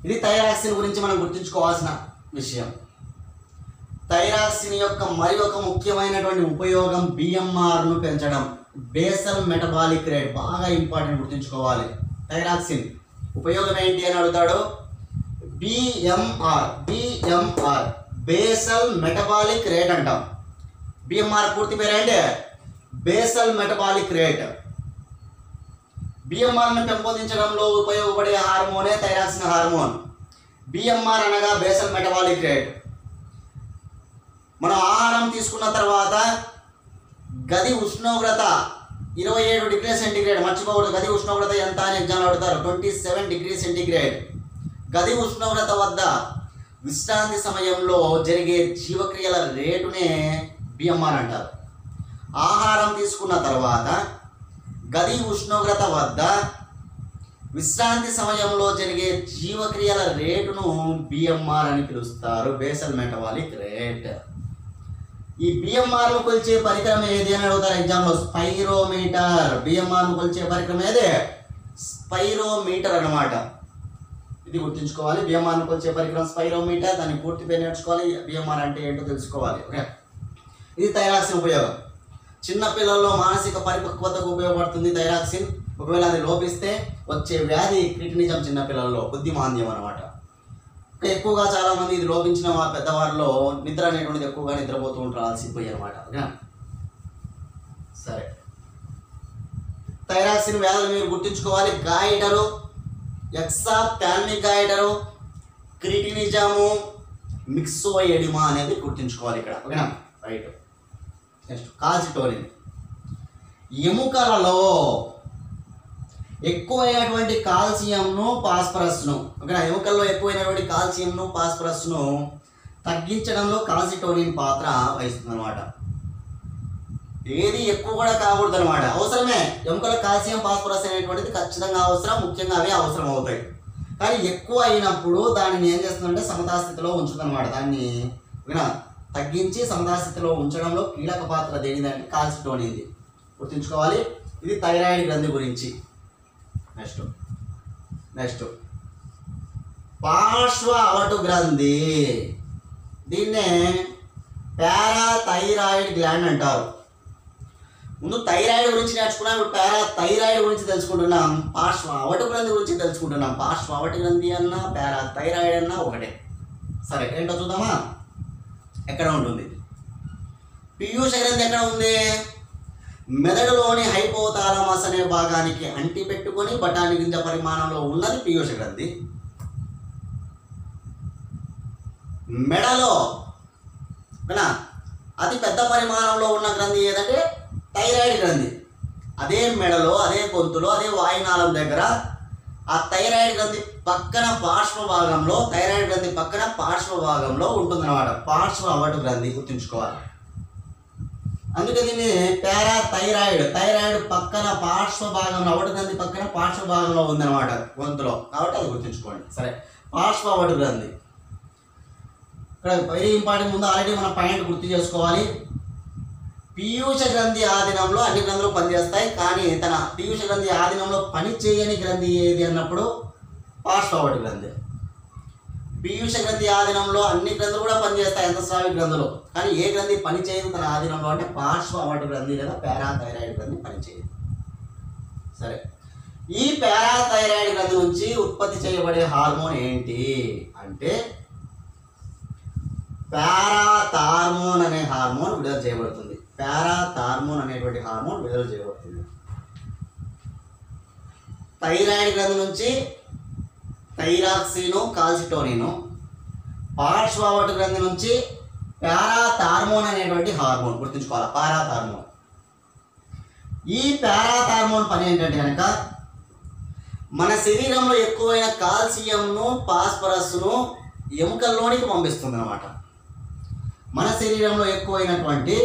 ఇది థైరాక్సిన్ గురించి మనం గుర్తుంచుకోవాల్సిన విషయం. థైరాక్సిన్ యొక్క మరి ఒక ముఖ్యమైనటువంటి ఉపయోగం బిఎంఆర్ను పెంచడం, బేసల్ మెటబాలిక్ రేట్, బాగా ఇంపార్టెంట్, గుర్తుంచుకోవాలి. థైరాక్సిన్ ఉపయోగం ఏంటి అని అడుగుతాడు. బిఎంఆర్ బేసల్ మెటబాలిక్ రేట్ అంటాం. బిఎంఆర్ పూర్తి పేరేంటి? Basal metabolic rate. బిఎంఆర్ను పెంపొందించడంలో ఉపయోగపడే హార్మోనే థైరాక్సిన్ హార్మోన్. బిఎంఆర్ అనగా బేసల్ మెటబాలిక్ రేట్. మనం ఆహారం తీసుకున్న తర్వాత గది ఉష్ణోగ్రత 27 డిగ్రీ సెంటీగ్రేడ్, మర్చిపోకూడదు. గది ఉష్ణోగ్రత ఎంత అని ఎగ్జామ్లో అడుగుతారు. 27 డిగ్రీ సెంటీగ్రేడ్ గది ఉష్ణోగ్రత వద్ద విశ్రాంతి సమయంలో జరిగే జీవక్రియల రేటునే బిఎంఆర్ అంటారు. ఆహారం తీసుకున్న తర్వాత గది ఉష్ణోగ్రత వద్ద విశ్రాంతి సమయంలో జరిగే జీవక్రియల రేటును బిఎంఆర్ అని పిలుస్తారు, బేసల్ మెటబాలిక్ రేట్. ఈ బిఎంఆర్ను కొలిచే పరికరం ఏది అని అడుగుతారు ఎగ్జామ్లో. స్పైరోమీటర్. బిఎంఆర్ను కొలిచే పరికరం ఏది? స్పైరోమీటర్ అన్నమాట. ఇది గుర్తుంచుకోవాలి. బిఎంఆర్ను కొలిచే పరికరం స్పైరోమీటర్. దాన్ని పూర్తి పేరు నేర్చుకోవాలి. బిఎంఆర్ అంటే ఏంటో తెలుసుకోవాలి. ఓకే, ఇది థైరాక్సిన్ ఉపయోగం. చిన్నపిల్లల్లో మానసిక పరిపక్వతకు ఉపయోగపడుతుంది థైరాక్సిన్. ఒకవేళ అది లోపిస్తే వచ్చే వ్యాధి క్రిటినిజం, చిన్నపిల్లల్లో బుద్ధిమాంద్యం అనమాట. ఎక్కువగా చాలామంది ఇది లోపించిన పెద్దవారిలో నిద్ర అనేటువంటిది ఎక్కువగా నిద్రపోతూ ఉంటారు, అలసిపోయి అనమాట. ఓకే, సరే. థైరాక్సిన్ వ్యాధులు మీరు గుర్తుంచుకోవాలి. గాయిటరు, ఎక్సాప్థాల్మిక్ గాయిటరు, క్రిటినిజము, మిక్సోఎడిమా అనేది గుర్తుంచుకోవాలి ఇక్కడ. ఓకేనా, రైట్. Next calcitonin. ఎముకలలో ఎక్కువైనటువంటి కాల్షియంను, ఫాస్ఫరస్ను, ఓకేనా, ఎముకల్లో ఎక్కువైనటువంటి కాల్షియంను, ఫాస్ఫరస్ను తగ్గించడంలో కాల్సిటోనిన్ పాత్ర వహిస్తుంది అనమాట. ఏది ఎక్కువ కూడా కాకూడదు అనమాట. అవసరమే, ఎముకల కాల్షియం, ఫాస్ఫరస్ అనేటువంటిది ఖచ్చితంగా అవసరం, ముఖ్యంగా అవే అవసరం అవుతాయి. కానీ ఎక్కువ అయినప్పుడు దానిని ఏం చేస్తుందంటే సమతాస్థితిలో ఉంచుతుందన్నమాట. దాన్ని ఓకేనా తగ్గించి సమతాస్థితిలో ఉంచడంలో కీలక పాత్ర దేనిదంటే కాల్సిటోనిన్. గుర్తుంచుకోవాలి. ఇది థైరాయిడ్ గ్రంథి గురించి. నెక్స్ట్ పార్శ్వ అవటు గ్రంథి. దీన్నే పారాథైరాయిడ్ గ్లాండ్ అంటారు. ముందు థైరాయిడ్ గురించి నేర్చుకున్నాం, ఇప్పుడు పారాథైరాయిడ్ గురించి తెలుసుకుంటున్నాం. పార్శ్వ అవటు గ్రంథి గురించి తెలుసుకుంటున్నాం. పార్శ్వ అవటు గ్రంథి అన్నా పారాథైరాయిడ్ అన్నా ఒకటే. సరే, ఏంటో చూద్దామా. ఎక్కడ ఉంటుంది పీయూష గ్రంథి? ఎక్కడ ఉంది? మెదడులోని హైపోథాలమస్ అనే భాగానికి అంటి పెట్టుకొని బఠానీ గింజ పరిమాణంలో ఉన్నది పీయూష గ్రంథి. మెడలో అతి పెద్ద పరిమాణంలో ఉన్న గ్రంథి ఏదంటే థైరాయిడ్ గ్రంథి. అదే మెడలో, అదే గొంతులో, అదే వాయునాళం దగ్గర ఆ థైరాయిడ్ గ్రంథి పక్కన పార్శ్వ భాగంలో, థైరాయిడ్ గ్రంథి పక్కన పార్శ్వ భాగంలో ఉంటుందన్నమాట. పార్శ్వ అవటు గ్రంథి గుర్తుంచుకోవాలి. అందుకే దీన్ని పారాథైరాయిడ్, థైరాయిడ్ పక్కన పార్శ్వ భాగంలో, అవటు గ్రంథి పక్కన పార్శ్వ భాగంలో ఉందన్నమాట గొంతులో, కాబట్టి అది గుర్తుంచుకోండి. సరే, పార్శ్వ అవటు గ్రంథి ఇక్కడ వెరీ ఇంపార్టెంట్. ముందు ఆల్రెడీ మన పాయింట్ గుర్తు చేసుకోవాలి. పీయూష గ్రంథి ఆధీనంలో అన్ని గ్రంథులు పనిచేస్తాయి, కానీ తన పీయూష గ్రంథి ఆధీనంలో పని చేయని గ్రంథి ఏది అన్నప్పుడు పార్శ్వ అవటు గ్రంథి. పీయూష గ్రంథి ఆధీనంలో అన్ని గ్రంథులు కూడా పనిచేస్తాయి, అంతఃస్రావి గ్రంథులు, కానీ ఏ గ్రంథి పని చేయదు తన ఆధీనంలో అంటే పార్శ్వ అవటు గ్రంథి లేదా పారాథైరాయిడ్ గ్రంథి పనిచేయదు. సరే, ఈ పారాథైరాయిడ్ గ్రంథి నుంచి ఉత్పత్తి చేయబడే హార్మోన్ ఏంటి అంటే పారాథార్మోన్ అనే హార్మోన్ విడుదల చేయబడుతుంది. పారాథార్మోన్ అనేటువంటి హార్మోన్ విడుదల చేయబడుతుంది. థైరాయిడ్ గ్రంథి నుంచి థైరాక్సిను, కాల్సిటోనిను, పార్శ్వ అవటు గ్రంథి నుంచి పారాథార్మోన్ అనేటువంటి హార్మోన్ గుర్తుంచుకోవాలి. పారాథార్మోన్. ఈ పారాథార్మోన్ పని ఏంటంటే కనుక మన శరీరంలో ఎక్కువైన కాల్షియంను, ఫాస్ఫరస్ను ఎముకల్లోనికి పంపిస్తుంది అన్నమాట. మన శరీరంలో ఎక్కువైనటువంటి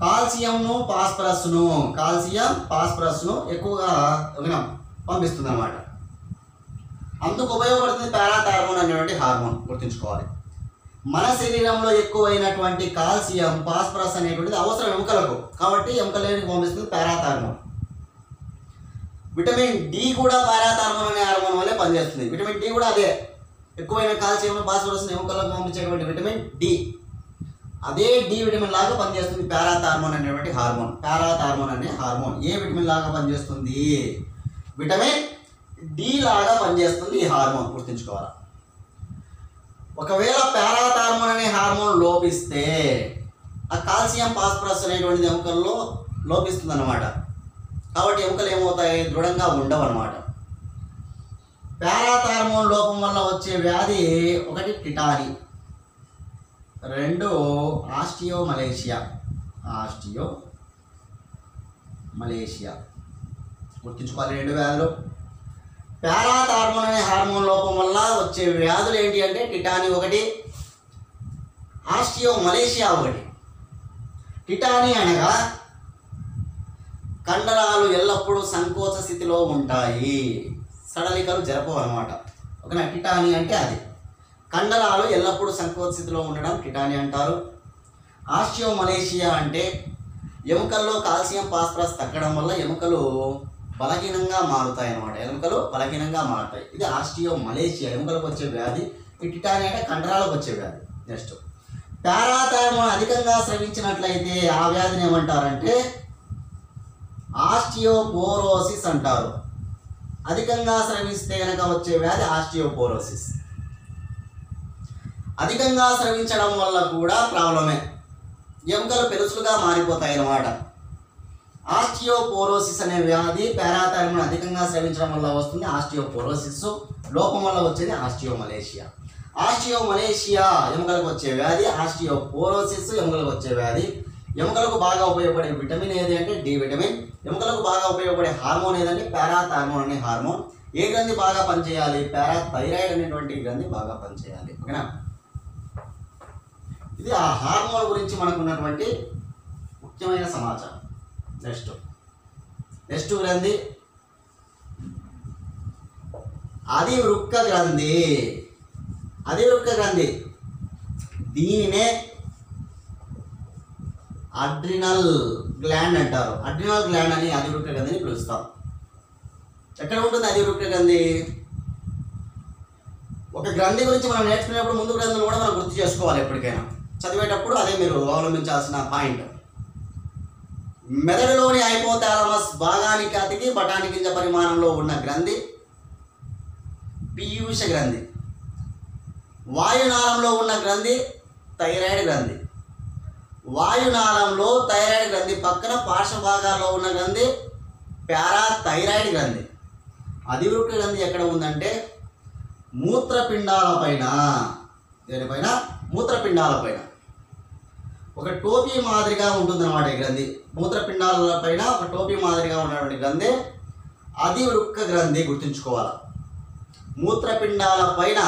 కాల్షియంను, ఫాస్ఫరస్ను ఎక్కువగా పంపిస్తుంది అన్నమాట. అందుకు ఉపయోగపడుతుంది పారాథార్మోన్ అనేటువంటి హార్మోన్ గుర్తుంచుకోవాలి. మన శరీరంలో ఎక్కువైనటువంటి కాల్షియం, ఫాస్ఫరస్ అనేటువంటిది అవసరం ఎముకలకు, కాబట్టి ఎముకలకి పంపిస్తుంది పారాథార్మోన్. విటమిన్ డి కూడా పారాథార్మోన్ అనే హార్మోన్ వల్లే పనిచేస్తుంది. విటమిన్ డి కూడా అదే, ఎక్కువైన కాల్షియం, ఫాస్ఫరస్ ఎముకలకు పంపించేటువంటి విటమిన్ డి, అదే డి విటమిన్ లాగా పనిచేస్తుంది పారాథార్మోన్ అనేటువంటి హార్మోన్. పారాథార్మోన్ అనే హార్మోన్ ఏ విటమిన్ లాగా పనిచేస్తుంది? విటమిన్ డి లాగా పనిచేస్తుంది ఈ హార్మోన్, గుర్తుంచుకోవాలి. ఒకవేళ పారాథార్మోన్ అనే హార్మోన్ లోపిస్తే ఆ కాల్షియం ఫాస్ఫరస్ అనేటువంటిది ఎముకల్లో లోపిస్తుంది అన్నమాట. కాబట్టి ఎముకలు ఏమవుతాయి, దృఢంగా ఉండవు అన్నమాట. పారాథార్మోన్ లోపం వల్ల వచ్చే వ్యాధి ఒకటి టిటానీ, రెండు ఆస్టియోమలేషియా. గుర్తుంచుకోవాలి రెండు వ్యాధులు. పారాథార్మోన్ అనే హార్మోన్ లోపం వల్ల వచ్చే వ్యాధులు ఏంటి అంటే టిటానీ ఒకటి, ఆస్టియోమలేషియా ఒకటి. టిటానీ అనగా కండరాలు ఎల్లప్పుడూ సంకోచ స్థితిలో ఉంటాయి, సడలికలు జరపవు అనమాట. ఓకేనా, టిటానీ అంటే అది. కండరాలు ఎల్లప్పుడూ సంకోచ స్థితిలో ఉండడం టిటానీ అంటారు. ఆస్టియోమలేషియా అంటే ఎముకల్లో కాల్షియం ఫాస్ఫరస్ తగ్గడం వల్ల ఎముకలు బలహీనంగా మారుతాయి అన్నమాట. ఎముకలు బలహీనంగా మారుతాయి. ఇది ఆస్టియోమలేషియా, ఎముకలకు వచ్చే వ్యాధి. ఈ టిటానీ అంటే కండరాలకు వచ్చే వ్యాధి. నెక్స్ట్, పారాథార్మోన్ అధికంగా స్రవించినట్లయితే ఆ వ్యాధిని ఏమంటారంటే ఆస్టియోపోరోసిస్ అంటారు. అధికంగా స్రవిస్తే కనుక వచ్చే వ్యాధి ఆస్టియోపోరోసిస్. అధికంగా స్రవించడం వల్ల కూడా ప్రాబ్లమే, ఎముకలు పెలుసులుగా మారిపోతాయి అన్నమాట. ఆస్టియోపోరోసిస్ అనే వ్యాధి పారాథార్మోన్ అధికంగా స్రవించడం వల్ల వస్తుంది ఆస్టియోపోరోసిస్, లోపం వల్ల వచ్చేది ఆస్టియోమలేషియా. ఆస్టియోమలేషియా ఎముకలకు వచ్చే వ్యాధి, ఆస్టియోపోరోసిస్ ఎముకలకు వచ్చే వ్యాధి. ఎముకలకు బాగా ఉపయోగపడే విటమిన్ ఏది అంటే డి విటమిన్. ఎముకలకు బాగా ఉపయోగపడే హార్మోన్ ఏదంటే పారాథార్మోన్ అనే హార్మోన్. ఏ గ్రంథి బాగా పనిచేయాలి, పారాథైరాయిడ్ అనేటువంటి గ్రంథి బాగా పనిచేయాలి. ఓకేనా, ఇది ఆ హార్మోన్ గురించి మనకు ఉన్నటువంటి ముఖ్యమైన సమాచారం. నెక్స్ట్ గ్రంథి అధివృక్క గ్రంథి. అధివృక్క గ్రంథి దీనినే అడ్రినల్ గ్లాండ్ అంటారు. అడ్రినల్ గ్లాండ్ అని అధివృక్క గ్రంథిని పిలుస్తాం. ఎక్కడ ఉంటుంది అధివృక్క గ్రంథి? ఒక గ్రంథి గురించి మనం నేర్చుకునేప్పుడు ముందు గ్రంథులు కూడా మనం గుర్తు చేసుకోవాలి. ఎప్పటికైనా చదివేటప్పుడు అదే మీరు అవలంబించాల్సిన పాయింట్. మెదడులోని హైపోథాలమస్ భాగానికి అతికి బఠానీ గింజ పరిమాణంలో ఉన్న గ్రంథి పీయూష గ్రంథి. వాయునాళంలో ఉన్న గ్రంథి థైరాయిడ్ గ్రంథి. వాయునాళంలో థైరాయిడ్ గ్రంథి పక్కన పార్శ్వ భాగాల్లో ఉన్న గ్రంథి పారాథైరాయిడ్ గ్రంథి. అధివృక్క గ్రంథి ఎక్కడ ఉందంటే మూత్రపిండాలపైన. దేనిపైన? మూత్రపిండాలపైన. ఒక టోపీ మాదిరిగా ఉంటుందన్నమాట ఈ గ్రంథి. మూత్రపిండాలపైన ఒక టోపీ మాదిరిగా ఉన్నటువంటి గ్రంథి అధివృక్క గ్రంథి. గుర్తుంచుకోవాలి, మూత్రపిండాల పైన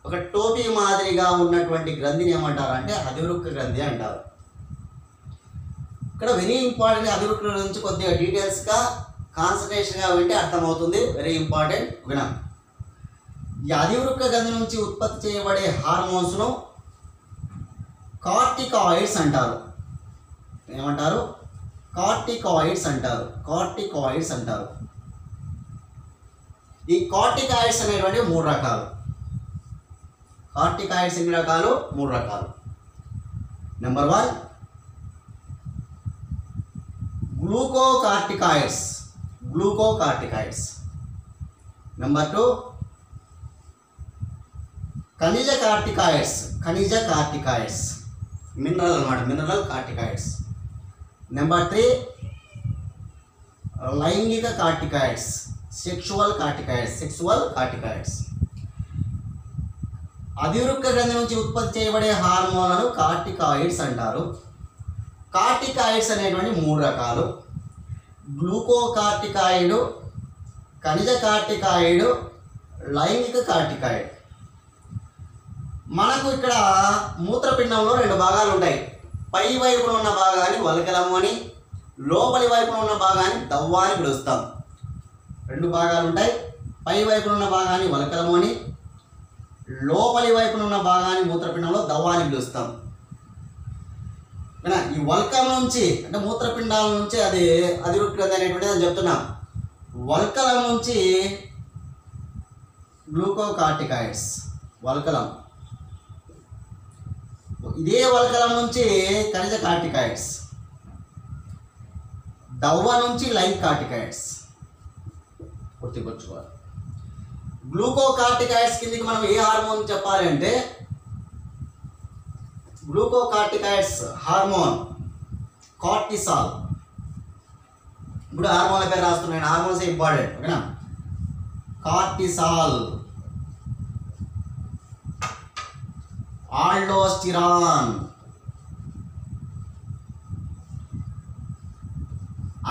ఒక టోపీ మాదిరిగా ఉన్నటువంటి గ్రంథిని ఏమంటారు అంటే అధివృక్క గ్రంథి అంటారు. ఇక్కడ వెరీ ఇంపార్టెంట్. అధివృక్క గురించి కొద్దిగా డీటెయిల్స్గా కాన్సన్ట్రేషన్గా వింటే అర్థమవుతుంది. Very important. ఓకేనా, ఈ అధివృక్క గ్రంథి నుంచి ఉత్పత్తి చేయబడే హార్మోన్స్ను కార్టికాయిడ్స్ అంటారు. ఏమంటారు? కార్టికాయిడ్స్ అంటారు. కార్టికాయిడ్స్ అంటారు. ఈ కార్టికాయిడ్స్ అనేటువంటి 3 రకాలు. కార్టికాయిడ్స్ ఎన్ని రకాలు? 3 రకాలు. Number 1 glucocorticoids. గ్లూకోకార్టికాయిడ్స్. నెంబర్ 2 ఖనిజ కార్టికాయిడ్స్. ఖనిజ కార్టికాయిడ్స్, మినరల్ అన్నమాట, మినరల్ కార్టికాయిడ్స్. నెంబర్ 3 లైంగిక corticoids. Sexual corticoids. Sexual corticoids. అధివృక్క గ్రంథి నుంచి ఉత్పత్తి చేయబడే హార్మోన్లను కార్టికాయిడ్స్ అంటారు. కార్టికాయిడ్స్ అనేటువంటి 3 రకాలు. గ్లూకోకార్టికాయిడ్, ఖనిజ కార్టికాయిడ్, లైంగిక కార్టికాయిడ్. మనకు ఇక్కడ మూత్రపిండంలో 2 భాగాలు ఉంటాయి. పై వైపున ఉన్న భాగాన్ని వల్కలము అని, లోపలి వైపున ఉన్న భాగాన్ని దవ్వ అని పిలుస్తాం. 2 భాగాలు ఉంటాయి. పై వైపున ఉన్న భాగాన్ని వల్కలము అని, లోపలి వైపున ఉన్న భాగాన్ని మూత్రపిండంలో దవ్వ అని పిలుస్తాం. ఈ వల్కం నుంచి అంటే మూత్రపిండాల నుంచి అది అధివృక్క గ్రంథి అనేటువంటిది అని చెప్తున్నాం. వల్కలం నుంచి గ్లూకోకార్టికాయిడ్స్. వల్కలం. ఇదే వల్కలం నుంచి ఖనిజ కార్టికాయిడ్స్. దవ్వ నుంచి లైంగిక కార్టికాయిడ్స్. గుర్తుకొచ్చుకోవాలి. గ్లూకోకార్టికాయిడ్స్ కిందకి మనం ఏ హార్మోన్ చెప్పాలి అంటే గ్లూకోకార్టికాయిడ్స్ హార్మోన్ కార్టిసాల్. ఇప్పుడు హార్మోన్ల పేరు రాస్తున్నాను, హార్మోన్స్ ఇంపార్టెంట్, ఓకేనా. కార్టిసాల్, ఆల్డోస్టిరాన్,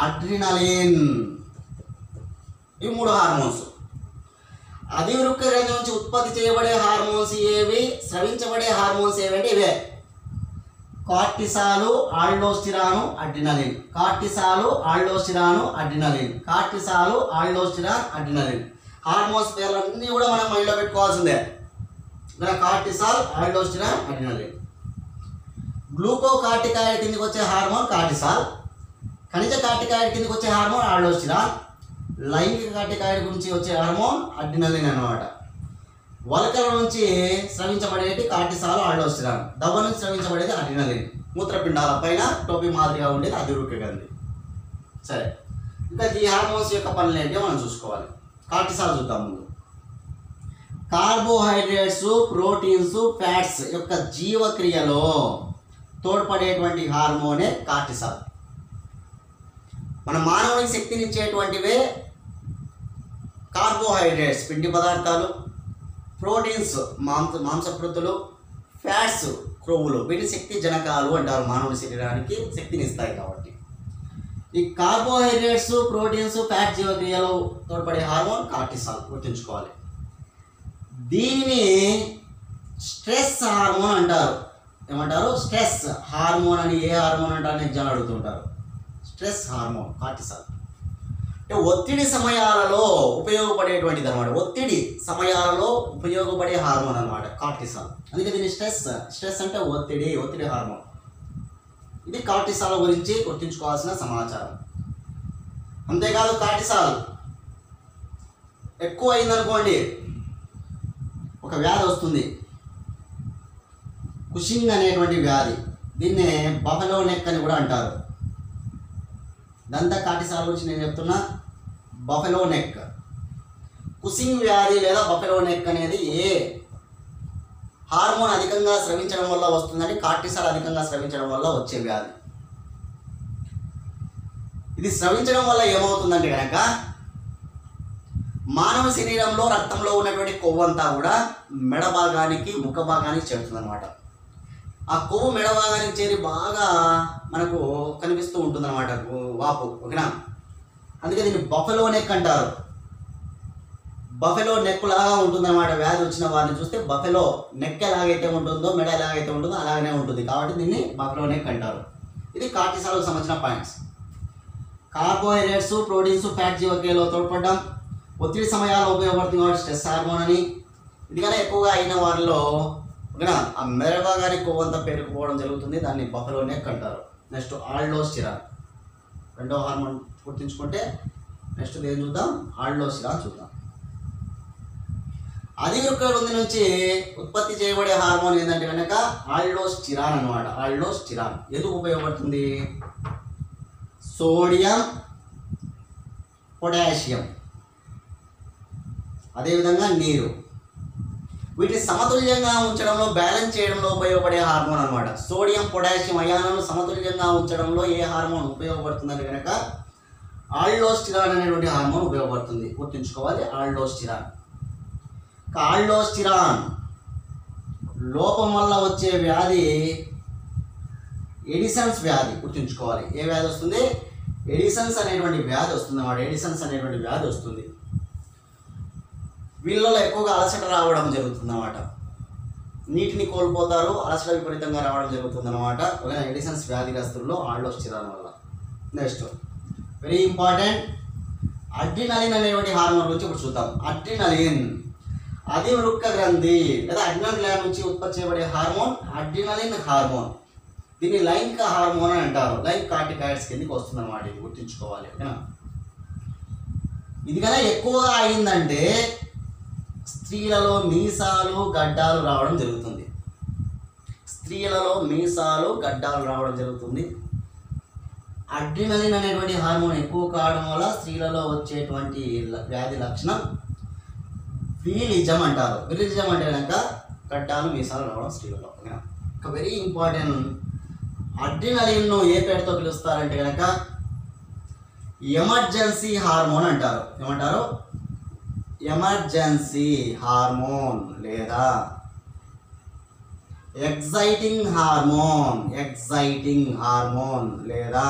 అడ్రినలిన్, ఈ 3 హార్మోన్స్. అధివృక్క గ్రంథి నుంచి ఉత్పత్తి చేయబడే హార్మోన్స్ ఏవి, స్రవించబడే హార్మోన్స్ ఏవి అంటే ఇవే: cortisol, aldosterone, adrenaline. Cortisol, aldosterone, adrenaline. Cortisol, aldosterone, adrenaline. Hormones పేర్లన్నీ కూడా మనం మైండ్లో పెట్టుకోవాల్సిందే. Cortisol, aldosterone, adrenaline. గ్లూకోకార్టికాయిడ్ కిందకి వచ్చే హార్మోన్ కార్టిసాల్, ఖనిజ కార్టికాయిడ్ కిందకి వచ్చే హార్మోన్ ఆల్డోస్టిరాన్, లైంగిక కార్టికాయిడ్ గురించి వచ్చే హార్మోన్ అడ్రినలిన్ అన్నమాట. వలకల నుంచి స్రవించబడేది కార్టిసాల్, ఆల్డోస్టిరాన్. దవ్వ నుంచి స్రవించబడేది అడ్రినలిన్. మూత్రపిండాల పైన టోపీ మాదిరిగా ఉండేది అధివృక్క గ్రంథి. సరే, ఇంకా ఈ హార్మోన్స్ యొక్క పనులు ఏంటో మనం చూసుకోవాలి. కార్టిసాల్ చూద్దాం ముందు. కార్బోహైడ్రేట్స్, ప్రోటీన్స్, ఫ్యాట్స్ యొక్క జీవక్రియలో తోడ్పడేటువంటి హార్మోనే కార్టిసాల్. మన మానవునికి శక్తినిచ్చేటువంటివే కార్బోహైడ్రేట్స్, పిండి పదార్థాలు, ప్రోటీన్స్, మాంసకృతులు, ఫ్యాట్స్, క్రొవ్వులు. వీటి శక్తి జనకాలు అంటారు, మానవుని శరీరానికి శక్తినిస్తాయి కాబట్టి. ఈ కార్బోహైడ్రేట్స్, ప్రోటీన్స్, ఫ్యాట్ జీవక్రియలో తోడ్పడే హార్మోన్ కార్టిసాల్, గుర్తుంచుకోవాలి. దీనిని స్ట్రెస్ హార్మోన్ అంటారు. ఏమంటారు? స్ట్రెస్ హార్మోన్ అని. ఏ హార్మోన్ అంటారు ఎగ్జామ్ అడుగుతుంటారు. స్ట్రెస్ హార్మోన్ కార్టిసాల్ అంటే ఒత్తిడి సమయాలలో ఉపయోగపడేటువంటిది అనమాట. ఒత్తిడి సమయాలలో ఉపయోగపడే హార్మోన్ అనమాట కార్టిసాల్. అందుకే దీన్ని స్ట్రెస్ అంటే ఒత్తిడి హార్మోన్. ఇది కార్టిసాల్ గురించి గుర్తుంచుకోవాల్సిన సమాచారం. అంతేకాదు, కార్టిసాల్ ఎక్కువ అయిందనుకోండి ఒక వ్యాధి వస్తుంది, కుషింగ్ అనేటువంటి వ్యాధి. దీన్నే బఫెలో నెక్ అని కూడా అంటారు. దంతా కార్టిసాల్ గురించి నేను చెప్తున్నా. బఫెలో నెక్, కుషింగ్ వ్యాధి లేదా బఫెలో నెక్ అనేది ఏ హార్మోన్ అధికంగా స్రవించడం వల్ల వస్తుందని, కార్టిసాల్ అధికంగా స్రవించడం వల్ల వచ్చే వ్యాధి. ఇది స్రవించడం వల్ల ఏమవుతుందంటే కనుక మానవ శరీరంలో రక్తంలో ఉన్నటువంటి కొవ్వంతా కూడా మెడ భాగానికి, ముఖ భాగానికి చేరుతుంది అనమాట. ఆ కొవ్వు మెడ భాగానికి చేరి బాగా మనకు కనిపిస్తూ ఉంటుంది అనమాట, వాపు, ఓకేనా. అందుకే దీన్ని బఫెలో నెక్ అంటారు. బఫెలో నెక్ లాగా ఉంటుంది అనమాట. వ్యాధి వచ్చిన వారిని చూస్తే బఫెలో నెక్ ఎలాగైతే ఉంటుందో, మెడ ఎలాగైతే ఉంటుందో అలాగనే ఉంటుంది. కాబట్టి దీన్ని బఫెలో నెక్ అంటారు. ఇది కార్టిసాల్కు సంబంధించిన పాయింట్స్. కార్బోహైడ్రేట్స్, ప్రోటీన్స్, ఫ్యాట్ జీవక్రియలో తోడ్పడడం, ఒత్తిడి సమయాల్లో ఉపయోగపడుతుంది కాబట్టి స్ట్రెస్ హార్మోన్ అని. ఇదిగానే ఎక్కువగా అయిన వారిలో ఓకేనా ఆ మెడ భాగానికి కొవ్వంతా పేరుకుపోవడం జరుగుతుంది. దాన్ని బఫెలో నెక్ అంటారు. నెక్స్ట్ ఆల్డోస్టిరాన్, రెండో హార్మోన్ గుర్తుంచుకుంటే నెక్స్ట్ ఏం చూద్దాం, ఆల్డోస్టిరాన్ చూద్దాం. అధివృక్క గ్రంథి నుంచి ఉత్పత్తి చేయబడే హార్మోన్ ఏంటంటే కనుక ఆల్డోస్టిరాన్ అనమాట. ఆల్డోస్టిరాన్ ఎందుకు ఉపయోగపడుతుంది? సోడియం, పొటాషియం, అదేవిధంగా నీరు, వీటిని సమతుల్యంగా ఉంచడంలో, బ్యాలెన్స్ చేయడంలో ఉపయోగపడే హార్మోన్ అనమాట. సోడియం, పొటాషియం అయాలను సమతుల్యంగా ఉంచడంలో ఏ హార్మోన్ ఉపయోగపడుతుందంటే కనుక ఆల్డోస్టిరాన్ అనేటువంటి హార్మోన్ ఉపయోగపడుతుంది. గుర్తుంచుకోవాలి, ఆల్డోస్టిరాన్. ఆల్డోస్టిరాన్ లోపం వల్ల వచ్చే వ్యాధి ఎడిసన్స్ వ్యాధి. గుర్తుంచుకోవాలి, ఏ వ్యాధి వస్తుంది? ఎడిసన్స్ అనేటువంటి వ్యాధి వస్తుంది అన్నమాట. ఎడిసన్స్ అనేటువంటి వ్యాధి వస్తుంది. వీళ్ళలో ఎక్కువగా అలసట రావడం జరుగుతుంది అన్నమాట. నీటిని కోల్పోతారు, అలసట విపరీతంగా రావడం జరుగుతుంది అన్నమాట. ఎడిసన్స్ వ్యాధిగ్రస్తుల్లో ఆల్డోస్టిరాన్ వల్ల. నెక్స్ట్ వెరీ ఇంపార్టెంట్, అడ్రినలిన్ అనేటువంటి హార్మోన్ గురించి ఇప్పుడు చూద్దాం. అడ్రినలిన్ అధివృక్క గ్రంథి లేదా అడ్రినల్ గ్లాండ్ నుంచి ఉత్పత్తి చేయబడే హార్మోన్ అడ్రినలిన్ హార్మోన్. దీన్ని లైంగిక హార్మోన్ అని అంటారు. లైంగిక కార్టికాయిడ్స్ కిందకి వస్తుంది అన్నమాట. ఇది గుర్తుంచుకోవాలి, ఓకేనా. ఇది కన్నా ఎక్కువగా అయిందంటే స్త్రీలలో మీసాలు, గడ్డాలు రావడం జరుగుతుంది. స్త్రీలలో మీసాలు, గడ్డాలు రావడం జరుగుతుంది. అడ్రినలిన్ అనేటువంటి హార్మోన్ ఎక్కువ కావడం వల్ల స్త్రీలలో వచ్చేటువంటి వ్యాధి లక్షణం విరిలిజం అంటారు. విరిలిజం అంటే కనుక గడ్డాలు, మీసాలు రావడం స్త్రీలలో. ఒక వెరీ ఇంపార్టెంట్. అడ్రినలిన్ను ఏ పేరుతో పిలుస్తారంటే కనుక ఎమర్జెన్సీ హార్మోన్ అంటారు. ఏమంటారు? ఎమర్జెన్సీ హార్మోన్ లేదా ఎగ్జైటింగ్ హార్మోన్ లేదా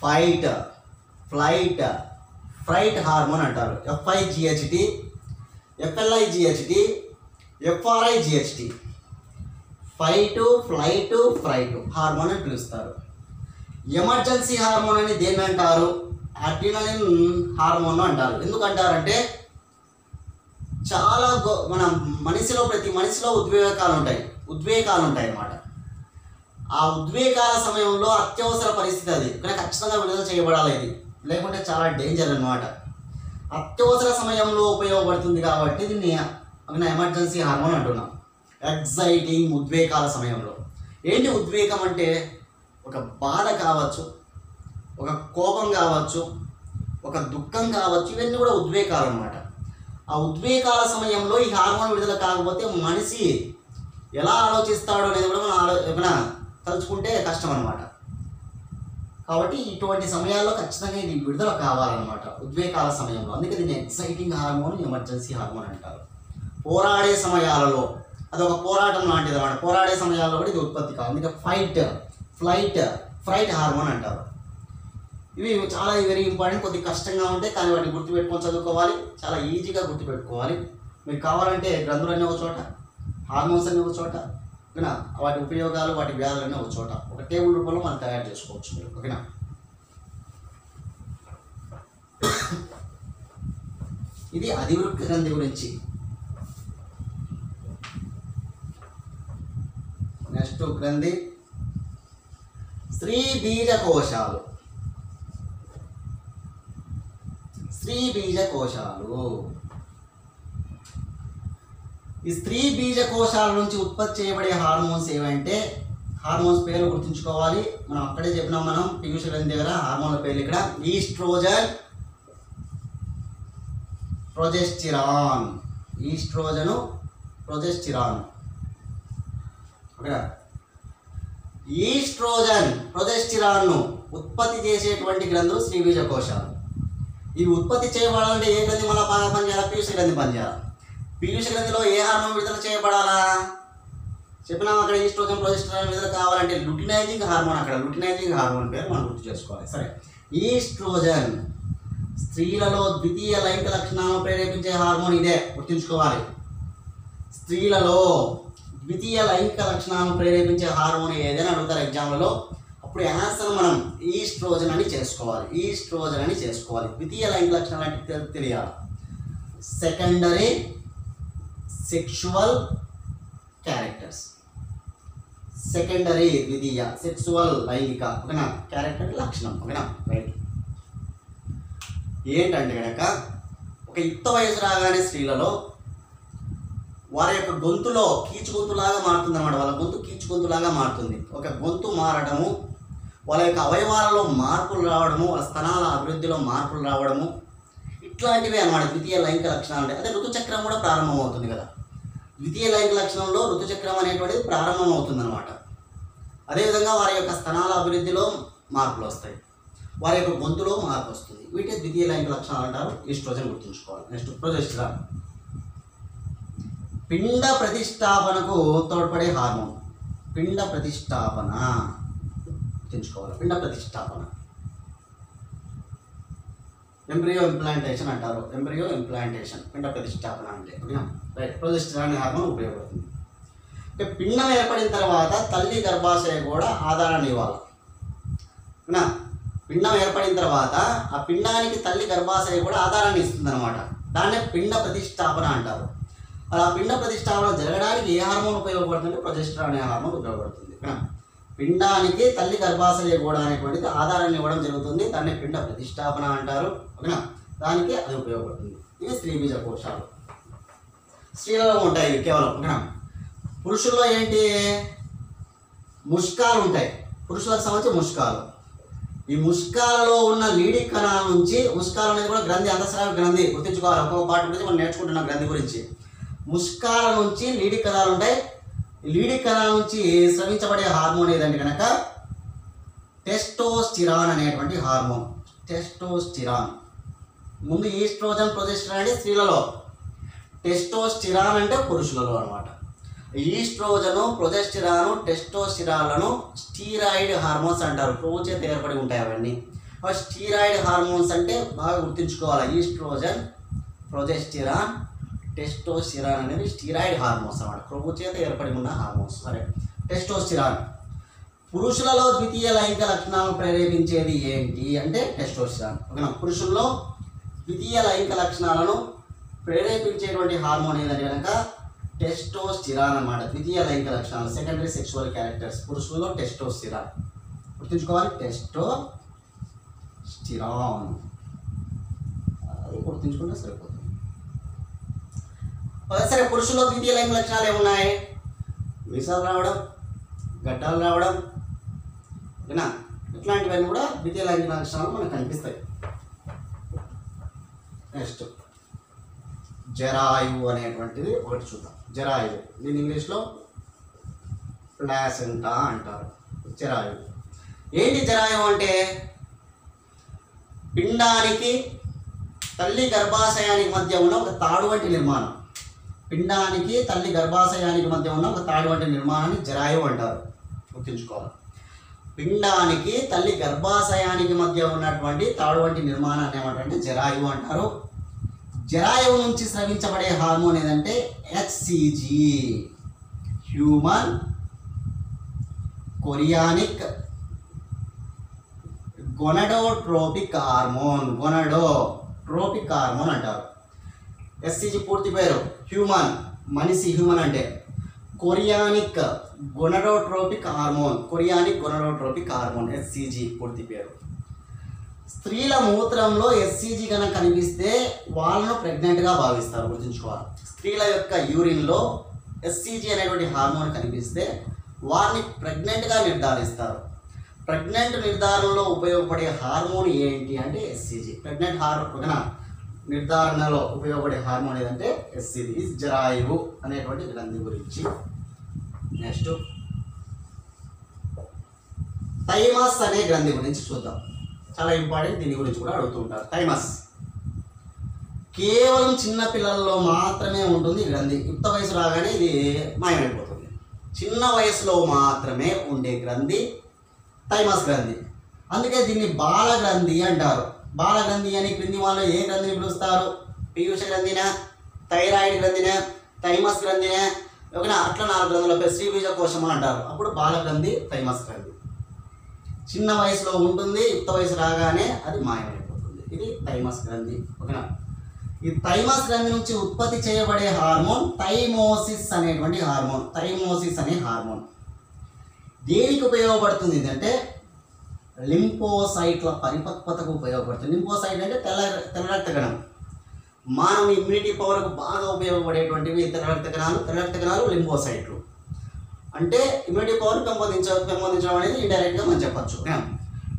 ఫ్లైట్ హార్మోన్ అంటారు. FIGHT, FLIGHT, FRIGHT, flight hormone అని పిలుస్తారు. ఎమర్జెన్సీ హార్మోన్ అని దేన్ని అంటారు? అడ్రినలిన్ హార్మోన్ అంటారు. ఎందుకంటారంటే చాలా మన ప్రతి మనిషిలో ఉద్వేగాలు ఉంటాయి అన్నమాట. ఆ ఉద్వేగాల సమయంలో అత్యవసర పరిస్థితి అది కానీ ఖచ్చితంగా విడుదల చేయబడాలి. ఇది లేకుంటే చాలా డేంజర్ అన్నమాట. అత్యవసర సమయంలో ఉపయోగపడుతుంది కాబట్టి దీన్ని ఎమర్జెన్సీ హార్మోన్ అంటున్నాం. ఎగ్జైటింగ్ ఉద్వేగాల సమయంలో. ఏంటి ఉద్వేగం అంటే? ఒక బాధ కావచ్చు, ఒక కోపం కావచ్చు, ఒక దుఃఖం కావచ్చు, ఇవన్నీ కూడా ఉద్వేగాలు అన్నమాట. ఆ ఉద్వేగాల సమయంలో ఈ హార్మోన్ విడుదల కాకపోతే మనిషి ఎలా ఆలోచిస్తాడో అనేది కూడా మనం తలుచుకుంటే కష్టం అన్నమాట. కాబట్టి ఇటువంటి సమయాల్లో ఖచ్చితంగా ఇది విడుదల కావాలన్నమాట ఉద్వేగాల సమయంలో. అందుకే దీన్ని ఎగ్జైటింగ్ హార్మోన్, ఎమర్జెన్సీ హార్మోన్ అంటారు. పోరాడే సమయాలలో అదొక పోరాటం లాంటిది అన్నమాట. పోరాడే సమయాల్లో కూడా ఇది ఉత్పత్తి కావాలి. అందుకే ఫ్లైట్ హార్మోన్ అంటారు. ఇవి చాలా వెరీ ఇంపార్టెంట్. కొద్దిగా కష్టంగా ఉంటాయి కానీ వాటిని గుర్తుపెట్టుకొని చదువుకోవాలి. చాలా ఈజీగా గుర్తుపెట్టుకోవాలి. మీరు కావాలంటే గ్రంథులన్నీ ఒక చోట, హార్మోన్స్ అన్నీ ఒక చోట, ఓకేనా, వాటి ఉపయోగాలు, వాటి వ్యాధులన్నీ ఒక చోట ఒక టేబుల్ రూపంలో మనం తయారు చేసుకోవచ్చు మీరు, ఓకేనా. ఇది అధివృక్కి గ్రంథి గురించి. నెక్స్ట్ గ్రంథి స్త్రీ బీజకోశాలు. ఈ స్త్రీ బీజకోశాల నుంచి ఉత్పత్తి చేయబడే హార్మోన్స్ ఏవంటే, హార్మోన్స్ పేర్లు గుర్తుంచుకోవాలి. మనం అక్కడే చెప్పినాం, మనం పీయూష గ్రంథి దగ్గర హార్మోన్ల పేర్లు ఇక్కడ ఈస్ట్రోజన్, ప్రొజెస్టిరాన్. ఈస్ట్రోజన్, ప్రొజెస్టిరాన్ను ఉత్పత్తి చేసేటువంటి గ్రంథులు స్త్రీ బీజకోశాలు. ఇవి ఉత్పత్తి చేయబడాలంటే ఏ గ్రంథి మళ్ళీ బాగా పనిచేయాలి? పీయూష గ్రంథి పనిచేయాలి. పీయూష గ్రంథిలో ఏ హార్మోన్ విడుదల చేయబడాలా చెప్పినాం. అక్కడ ఈస్ట్రోజన్, ప్రొజెస్టెరాన్ విడుదల కావాలంటే లుటినైజింగ్ హార్మోన్, అక్కడ లుటినైజింగ్ హార్మోన్ పేరు మనం గుర్తు చేసుకోవాలి. సరే, ఈస్ట్రోజన్ స్త్రీలలో ద్వితీయ లైంగిక లక్షణాలను ప్రేరేపించే హార్మోన్ ఇదే, గుర్తుంచుకోవాలి. స్త్రీలలో ద్వితీయ లైంగిక లక్షణాలను ప్రేరేపించే హార్మోన్ ఏదైనా అడుగుతారు ఎగ్జామ్లలో, అప్పుడు ఆన్సర్ మనం ఈస్ట్రోజన్ అని చేసుకోవాలి. ద్వితీయ లైంగిక లక్షణాలు అంటే తెలియాలి. Secondary sexual characters. ద్వితీయ సెక్సువల్ లైంగిక, ఓకేనా, క్యారెక్టర్ లక్షణం, ఓకేనా, రైట్. ఏంటంటే కనుక ఒక యుక్త వయసు రాగానే స్త్రీలలో వారి యొక్క గొంతులో కీచు గొంతులాగా మారుతుంది అన్నమాట. వాళ్ళ గొంతు కీచు గొంతులాగా మారుతుంది. ఒక గొంతు మారడము, వాళ్ళ యొక్క అవయవాలలో మార్పులు రావడము, వాళ్ళ స్తనాల అభివృద్ధిలో మార్పులు రావడము, ఇట్లాంటివే అన్నమాట ద్వితీయ లైంగిక లక్షణాలు. అంటే అదే ఋతుచక్రం కూడా ప్రారంభం అవుతుంది కదా. ద్వితీయ లైంగిక లక్షణంలో ఋతుచక్రం అనేటువంటిది ప్రారంభం అవుతుంది అనమాట. అదేవిధంగా వారి యొక్క స్తనాల అభివృద్ధిలో మార్పులు వస్తాయి, వారి యొక్క గొంతులో మార్పు వస్తుంది. వీటి ద్వితీయ లైంగిక లక్షణాలు అంటారు. ఈస్ట్రోజన్ గుర్తుంచుకోవాలి. నెక్స్ట్ ప్రొజెస్టెరాన్, పిండ ప్రతిష్టాపనకు తోడ్పడే హార్మోన్. పిండ ప్రతిష్టాపన గుర్తుంచుకోవాలి. ఎంబ్రియో ఇంప్లాంటేషన్ అంటారు. పిండ ప్రతిష్టాపన అంటే, రైట్. ప్రొజెస్టెరాన్ హార్మోన్ ఉపయోగపడుతుంది. అంటే పిండం ఏర్పడిన తర్వాత తల్లి గర్భాశయ కూడా ఆధారాన్ని ఇవ్వాలి. పిండం ఏర్పడిన తర్వాత ఆ పిండానికి తల్లి గర్భాశయ కూడా ఆధారాన్ని ఇస్తుంది అనమాట. దాన్నే పిండ ప్రతిష్టాపన అంటారు. అలా పిండ ప్రతిష్టాపన జరగడానికి ఏ హార్మోన్ ఉపయోగపడుతుంది? ప్రొజెస్టెరాన్ అనే హార్మోన్ ఉపయోగపడుతుంది. పిండానికి తల్లి గర్భాశయ కూడా అనేటువంటిది ఆధారాన్ని ఇవ్వడం జరుగుతుంది. దాన్ని పిండ ప్రతిష్టాపన అంటారు, ఓకేనా. దానికి అది ఉపయోగపడుతుంది. ఇవి స్త్రీ బీజకోశాలు. స్త్రీలలో ఉంటాయి ఇవి కేవలం, ఓకేనా. పురుషుల్లో ఏంటి? ముష్కాలు ఉంటాయి. పురుషులకు సంబంధించి ముష్కాలు. ఈ ముష్కాలలో ఉన్న లీడి కణాల నుంచి, ముష్కాలు అనేది కూడా గ్రంథి, అంతఃస్రావ గ్రంథి, గుర్తించుకోవాలి. ఒక్కొక్క పాట గురించి మనం నేర్చుకుంటున్నాం గ్రంథి గురించి. ముష్కాల నుంచి లీడి కణాలు ఉంటాయి. లీడిక్ కణాల నుంచి స్రవించబడే హార్మోన్ ఏదంటే కనుక టెస్టోస్టిరాన్ అనేటువంటి హార్మోన్. టెస్టోస్టిరాన్. ముందు ఈస్ట్రోజన్ ప్రొజెస్టరాన్ అంటే స్త్రీలలో, టెస్టోస్టిరాన్ అంటే పురుషులలో అనమాట. ఈస్ట్రోజను, ప్రొజెస్టరాను, టెస్టోస్టిరాన్లను స్టీరాయిడ్ హార్మోన్స్ అంటారు. కొవ్వు చేత ఏర్పడి ఉంటాయి అవన్నీ. స్టీరాయిడ్ హార్మోన్స్ అంటే బాగా గుర్తుంచుకోవాలి. ఈస్ట్రోజన్, ప్రొజెస్టరాన్, టెస్టోస్టిరాన్ అనేది స్టీరాయిడ్ హార్మోన్స్ అన్నమాట. కొవ్వు చేత ఏర్పడి ఉన్న హార్మోన్స్. సరే, టెస్టోస్టిరాన్ పురుషులలో ద్వితీయ లైంగిక లక్షణాలను ప్రేరేపించేది ఏంటి అంటే టెస్టోస్టిరాన్. ఓకేనా? పురుషుల్లో ద్వితీయ లైంగిక లక్షణాలను ప్రేరేపించేటువంటి హార్మోన్ ఏదంటే కనుక టెస్టోస్టిరాన్ అన్నమాట. ద్వితీయ లైంగిక లక్షణాలు, సెకండరీ సెక్షువల్ క్యారెక్టర్స్. పురుషుల్లో టెస్టోస్టిరాన్ గుర్తుంచుకోవాలి. టెస్టోస్టిరాన్ అది గుర్తుంచుకుంటే సరిపోతుంది. సరే, పురుషుల్లో ద్వితీయ లైంగిక లక్షణాలు ఏమున్నాయి? మీసాలు రావడం, గడ్డాలు రావడం, ఓకేనా? ఇట్లాంటివన్నీ కూడా ద్వితీయ లైంగిక లక్షణాలు మనకు కనిపిస్తాయి. నెక్స్ట్ జరాయువు అనేటువంటిది ఒకటి చూద్దాం. జరాయువు, దీని ఇంగ్లీష్లో ప్లాసెంటా అంటారు. జరాయువు ఏంటి? జరాయువు అంటే పిండానికి తల్లి గర్భాశయానికి మధ్య ఉన్న ఒక తాడు వంటి నిర్మాణం. పిండానికి తల్లి గర్భాశయానికి మధ్య ఉన్న ఒక తాడు వంటి నిర్మాణాన్ని జరాయువు అంటారు. గుర్తుంచుకోవాలి. పిండానికి తల్లి గర్భాశయానికి మధ్య ఉన్నటువంటి తాడు వంటి నిర్మాణాన్ని ఏమంటారంటే జరాయువు అంటారు. జరాయువు నుంచి స్రవించబడే హార్మోన్ ఏదంటే HCG, human chorionic gonadotropic hormone. Gonadotropic hormone అంటారు. హెచ్సిజి పూర్తి పేరు హ్యూమన్, మనిషి, హ్యూమన్ అంటే chorionic gonadotropic hormone. Chorionic gonadotropic hormone HCG పూర్తి పేరు. స్త్రీల మూత్రంలో హెచ్సిజి కనుక కనిపిస్తే వాళ్ళను ప్రెగ్నెంట్గా భావిస్తారు. గుర్తుంచుకోవాలి. స్త్రీల యొక్క యూరిన్లో హెచ్సిజి అనేటువంటి హార్మోన్ కనిపిస్తే వారిని ప్రెగ్నెంట్గా నిర్ధారిస్తారు. ప్రెగ్నెంట్ నిర్ధారణలో ఉపయోగపడే హార్మోన్ ఏంటి అంటే హెచ్సిజి. ప్రెగ్నెంట్ హార్మోన్ నిర్ధారణలో ఉపయోగపడే హార్మోన్ ఏదంటే హెచ్సిజి. జరాయువు అనేటువంటి గ్రంథి గురించి. నెక్స్ట్ థైమస్ అనే గ్రంథి గురించి చూద్దాం. చాలా ఇంపార్టెంట్, దీని గురించి కూడా అడుగుతుంటారు. థైమస్ కేవలం చిన్న పిల్లల్లో మాత్రమే ఉంటుంది ఈ గ్రంథి. యుక్త వయసు రాగానే ఇది మాయమైపోతుంది. చిన్న వయసులో మాత్రమే ఉండే గ్రంథి థైమస్ గ్రంథి. అందుకే దీన్ని బాల గ్రంథి అంటారు. బాల గ్రంథి అని క్రింది వాళ్ళు ఏ గ్రంథిని పిలుస్తారు? పీయూష గ్రంథినా, థైరాయిడ్ గ్రంథినా, థైమస్ గ్రంథినా, ఓకేనా? అట్లా 4 గ్రంథుల పేరు శ్రీబీజ కోశం అంటారు. అప్పుడు బాల గ్రంథి, థైమస్ గ్రంథి. చిన్న వయసులో ఉంటుంది, యుక్త వయసు రాగానే అది మాయమైపోతుంది. ఇది థైమస్ గ్రంథి. ఓకేనా? ఈ థైమస్ గ్రంథి నుంచి ఉత్పత్తి చేయబడే హార్మోన్ థైమోసిస్ అనేటువంటి హార్మోన్. థైమోసిస్ అనే హార్మోన్ దేనికి ఉపయోగపడుతుంది అంటే లింపోసైట్ల పరిపక్వతకు ఉపయోగపడుతుంది. లింపోసైట్ అంటే తెల్ల రక్త కణం. మానవ ఇమ్యూనిటీ పవర్కు బాగా ఉపయోగపడేటువంటివి తెల్ల రక్త కణాలు లింపోసైట్లు. అంటే ఇమ్యూనిటీ పవర్ పెంపొందించడం అనేది ఇండైరెక్ట్గా మనం చెప్పచ్చు.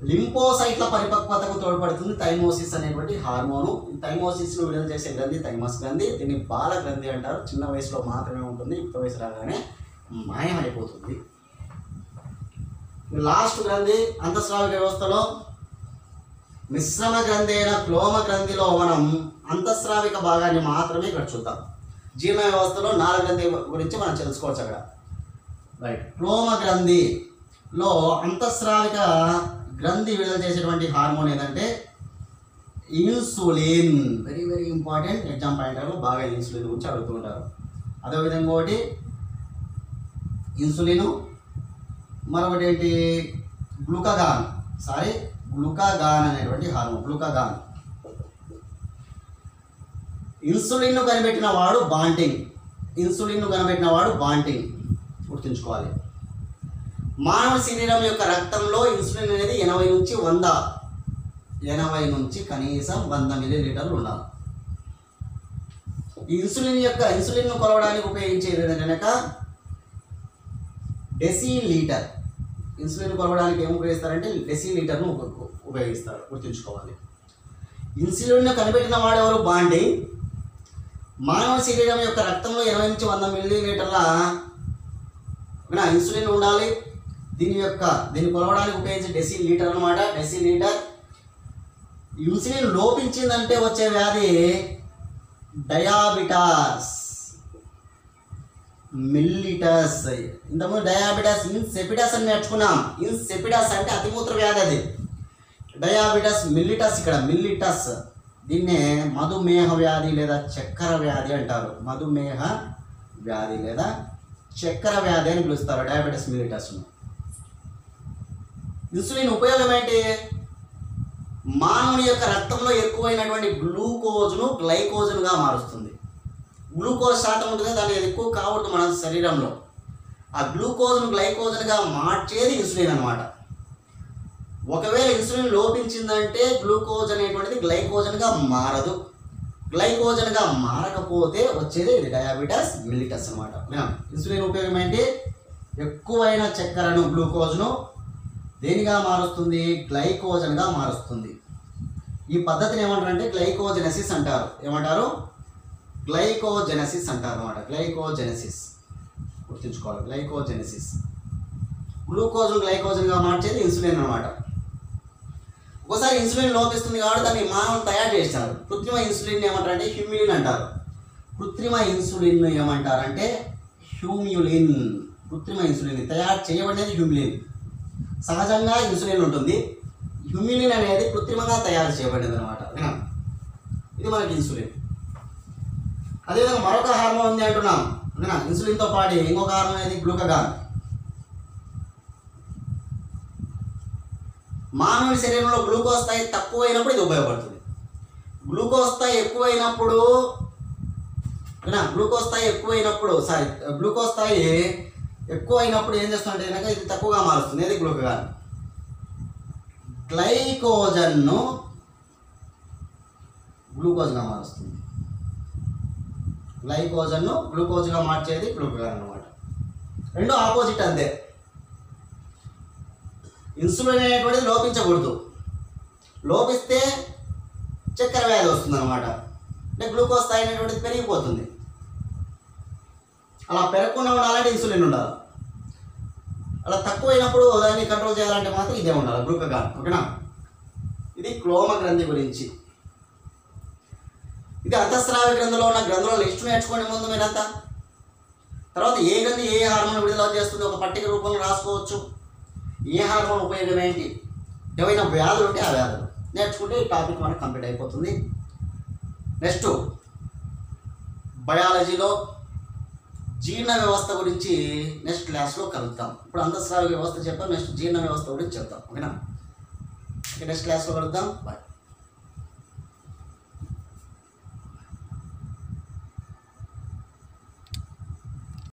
లింపోసైట్ల పరిపక్వతకు తోడ్పడుతుంది థైమోసిస్ అనేటువంటి హార్మోను. ఈ థైమోసిస్ను విడుదల చేసే గ్రంథి థైమస్ గ్రంథి. దీన్ని బాల గ్రంథి అంటారు. చిన్న వయసులో మాత్రమే ఉంటుంది, యుక్త వయసు రాగానే మాయమైపోతుంది. లాస్ట్ గ్రంథి అంతఃస్రావిక వ్యవస్థలో మిశ్రమ గ్రంథి అయిన క్లోమ గ్రంథిలో మనం అంతఃస్రావిక భాగాన్ని మాత్రమే ఇక్కడ చూద్దాం. జీర్ణ వ్యవస్థలో 4 గ్రంథి గురించి మనం తెలుసుకోవచ్చు అక్కడ. రైట్. క్లోమ గ్రంథిలో అంతఃస్రావిక గ్రంథి విడుదల చేసేటువంటి హార్మోన్ ఏదంటే insulin. Very very important. Exam పాయింట్లో బాగా ఇన్సులిన్ గురించి అడుగుతూ ఉంటారు. అదేవిధంగా ఒకటి ఇన్సులిన్, మరొకటి ఏంటి గ్లూకాగాన్ అనేటువంటి హార్మోన్. గ్లూకాగాన్. ఇన్సులిన్ను కనిపెట్టిన వాడు బాంటింగ్. గుర్తుంచుకోవాలి. మానవ శరీరం యొక్క రక్తంలో ఇన్సులిన్ అనేది 80 నుంచి కనీసం 100 మిల్లీలీటర్లు ఉండాలి. ఈ ఇన్సులిన్ను కొలవడానికి ఉపయోగించేది ఏంటంటే డెసిలీటర్. ఇన్సులిన్ కొలవడానికి ఏం ఉపయోగిస్తారంటే డెసిలీటర్ను ఉపయోగిస్తారు. గుర్తుంచుకోవాలి. ఇన్సులిన్ను కనిపెట్టిన వాడు ఎవరు? బాంటింగ్. మానవ శరీరం యొక్క రక్తంలో 80 నుంచి 100 మిల్లీలీటర్ల ఓకేనా. ఇన్సులిన్ ఉండాలి. దీన్ని కొలవడానికి ఉపయోగించే డెసిలీటర్ అనమాట, డెసిలీటర్. ఇన్సులిన్ లోపించిందంటే వచ్చే వ్యాధి డయాబెటాస్ మిల్లిటస్. ఇంతకుముందు డయాబెటాస్ ఇన్సెపిడస్ అని నేర్చుకున్నాం. ఇన్సెపిడస్ అంటే అతిమూత్ర వ్యాధి, అది డయాబెటస్ మిల్లిటస్. ఇక్కడ మిల్లిటస్ దీన్నే మధుమేహ వ్యాధి లేదా చక్కెర వ్యాధి అంటారు. మధుమేహ వ్యాధి లేదా చక్కెర వ్యాధి అని పిలుస్తారు డయాబెటస్ మిల్లిటస్ను. ఇన్సులిన్ ఉపయోగం ఏంటి? మానవుని యొక్క రక్తంలో ఎక్కువైనటువంటి గ్లూకోజ్ను గ్లైకోజన్గా మారుస్తుంది. గ్లూకోజ్ శాతం ఉంటుంది, దాన్ని ఎక్కువ కావద్దు మన శరీరంలో. ఆ గ్లూకోజ్ను గ్లైకోజన్గా మార్చేది ఇన్సులిన్ అనమాట. ఒకవేళ ఇన్సులిన్ లోపించిందంటే గ్లూకోజ్ అనేటువంటిది గ్లైకోజన్గా మారదు. గ్లైకోజన్గా మారకపోతే వచ్చేది ఇది డయాబెటస్ మిల్లిటస్ అనమాట. ఇన్సులిన్ ఉపయోగం ఏంటి? ఎక్కువైన చక్కెరను గ్లూకోజ్ను దేనిగా మారుస్తుంది? గ్లైకోజన్గా మారుస్తుంది. ఈ పద్ధతిని ఏమంటారంటే గ్లైకోజెనసిస్ అంటారు. ఏమంటారు? గ్లైకోజెనసిస్ అంటారు అనమాట. గ్లైకోజెనసిస్ గుర్తుంచుకోవాలి. గ్లైకోజెనసిస్ గ్లూకోజ్ను గ్లైకోజన్గా మార్చేది ఇన్సులిన్ అనమాట. ఒకసారి ఇన్సులిన్ లోపిస్తుంది కాబట్టి దాన్ని మానవులు తయారు చేస్తారు. కృత్రిమ ఇన్సులిన్ ఏమంటారంటే హ్యూమిలిన్ అంటారు. కృత్రిమ ఇన్సులిన్ ఏమంటారంటే హ్యూమ్యులిన్. కృత్రిమ ఇన్సులిన్ తయారు చేయబడినది హ్యూమిలిన్. సహజంగా ఇన్సులిన్ ఉంటుంది, హ్యూమిలిన్ అనేది కృత్రిమంగా తయారు చేయబడినది అనమాట. ఇది మనకి ఇన్సులిన్. అదేవిధంగా మరొక హార్మోన్ ఉంది అంటున్నాం. ఇన్సులిన్తో పాటు ఇంకొక హార్మోన్ అనేది గ్లూకగాన్. మానవుని శరీరంలో గ్లూకోజ్ స్థాయి తక్కువైనప్పుడు ఇది ఉపయోగపడుతుంది. గ్లూకోజ్ స్థాయి ఎక్కువైనప్పుడు గ్లూకోజ్ స్థాయి ఎక్కువైనప్పుడు ఏం చేస్తుందంటే కనుక ఇది తక్కువగా మారుస్తుంది. ఏది? గ్లూకగాన్. గ్లైకోజన్ను గ్లూకోజ్గా మారుస్తుంది. గ్లైకోజన్ను గ్లూకోజ్గా మార్చేది గ్లూకగాన్ అనమాట. రెండు ఆపోజిట్ అంతే. ఇన్సులిన్ అనేటువంటిది లోపించకూడదు. లోపిస్తే చక్కెర వ్యాధి వస్తుంది అనమాట. అంటే గ్లూకోజ్ స్థాయి అనేటువంటిది పెరిగిపోతుంది. అలా పెరగకుండా ఉండాలంటే ఇన్సులిన్ ఉండాలి. అలా తక్కువైనప్పుడు దాన్ని కంట్రోల్ చేయాలంటే మాత్రం ఇదే ఉండాలి, గ్లూకగాన్. ఓకేనా. ఇది క్లోమ గ్రంథి గురించి. ఇది అంతఃస్రావ గ్రంథిలో ఉన్న గ్రంథుల లిస్టు నేర్చుకోండి ముందు మీరంతా. తర్వాత ఏ గ్రంథి ఏ హార్మోన్ విడుదల చేస్తుంది ఒక పట్టిక రూపంలో రాసుకోవచ్చు. ఏ హార్మోన్ ఉపయోగం ఏంటి, ఏవైనా వ్యాధులు ఉంటే ఆ వ్యాధులు నేర్చుకుంటే ఈ టాపిక్ మనకు కంప్లీట్ అయిపోతుంది. నెక్స్ట్ బయాలజీలో జీర్ణ వ్యవస్థ గురించి నెక్స్ట్ క్లాస్లో కలుద్దాం. ఇప్పుడు అంతఃస్రావ వ్యవస్థ చెప్తాం, నెక్స్ట్ జీర్ణ వ్యవస్థ గురించి చెప్తాం. ఓకేనా. నెక్స్ట్ క్లాస్లో కలుద్దాం. బాయ్.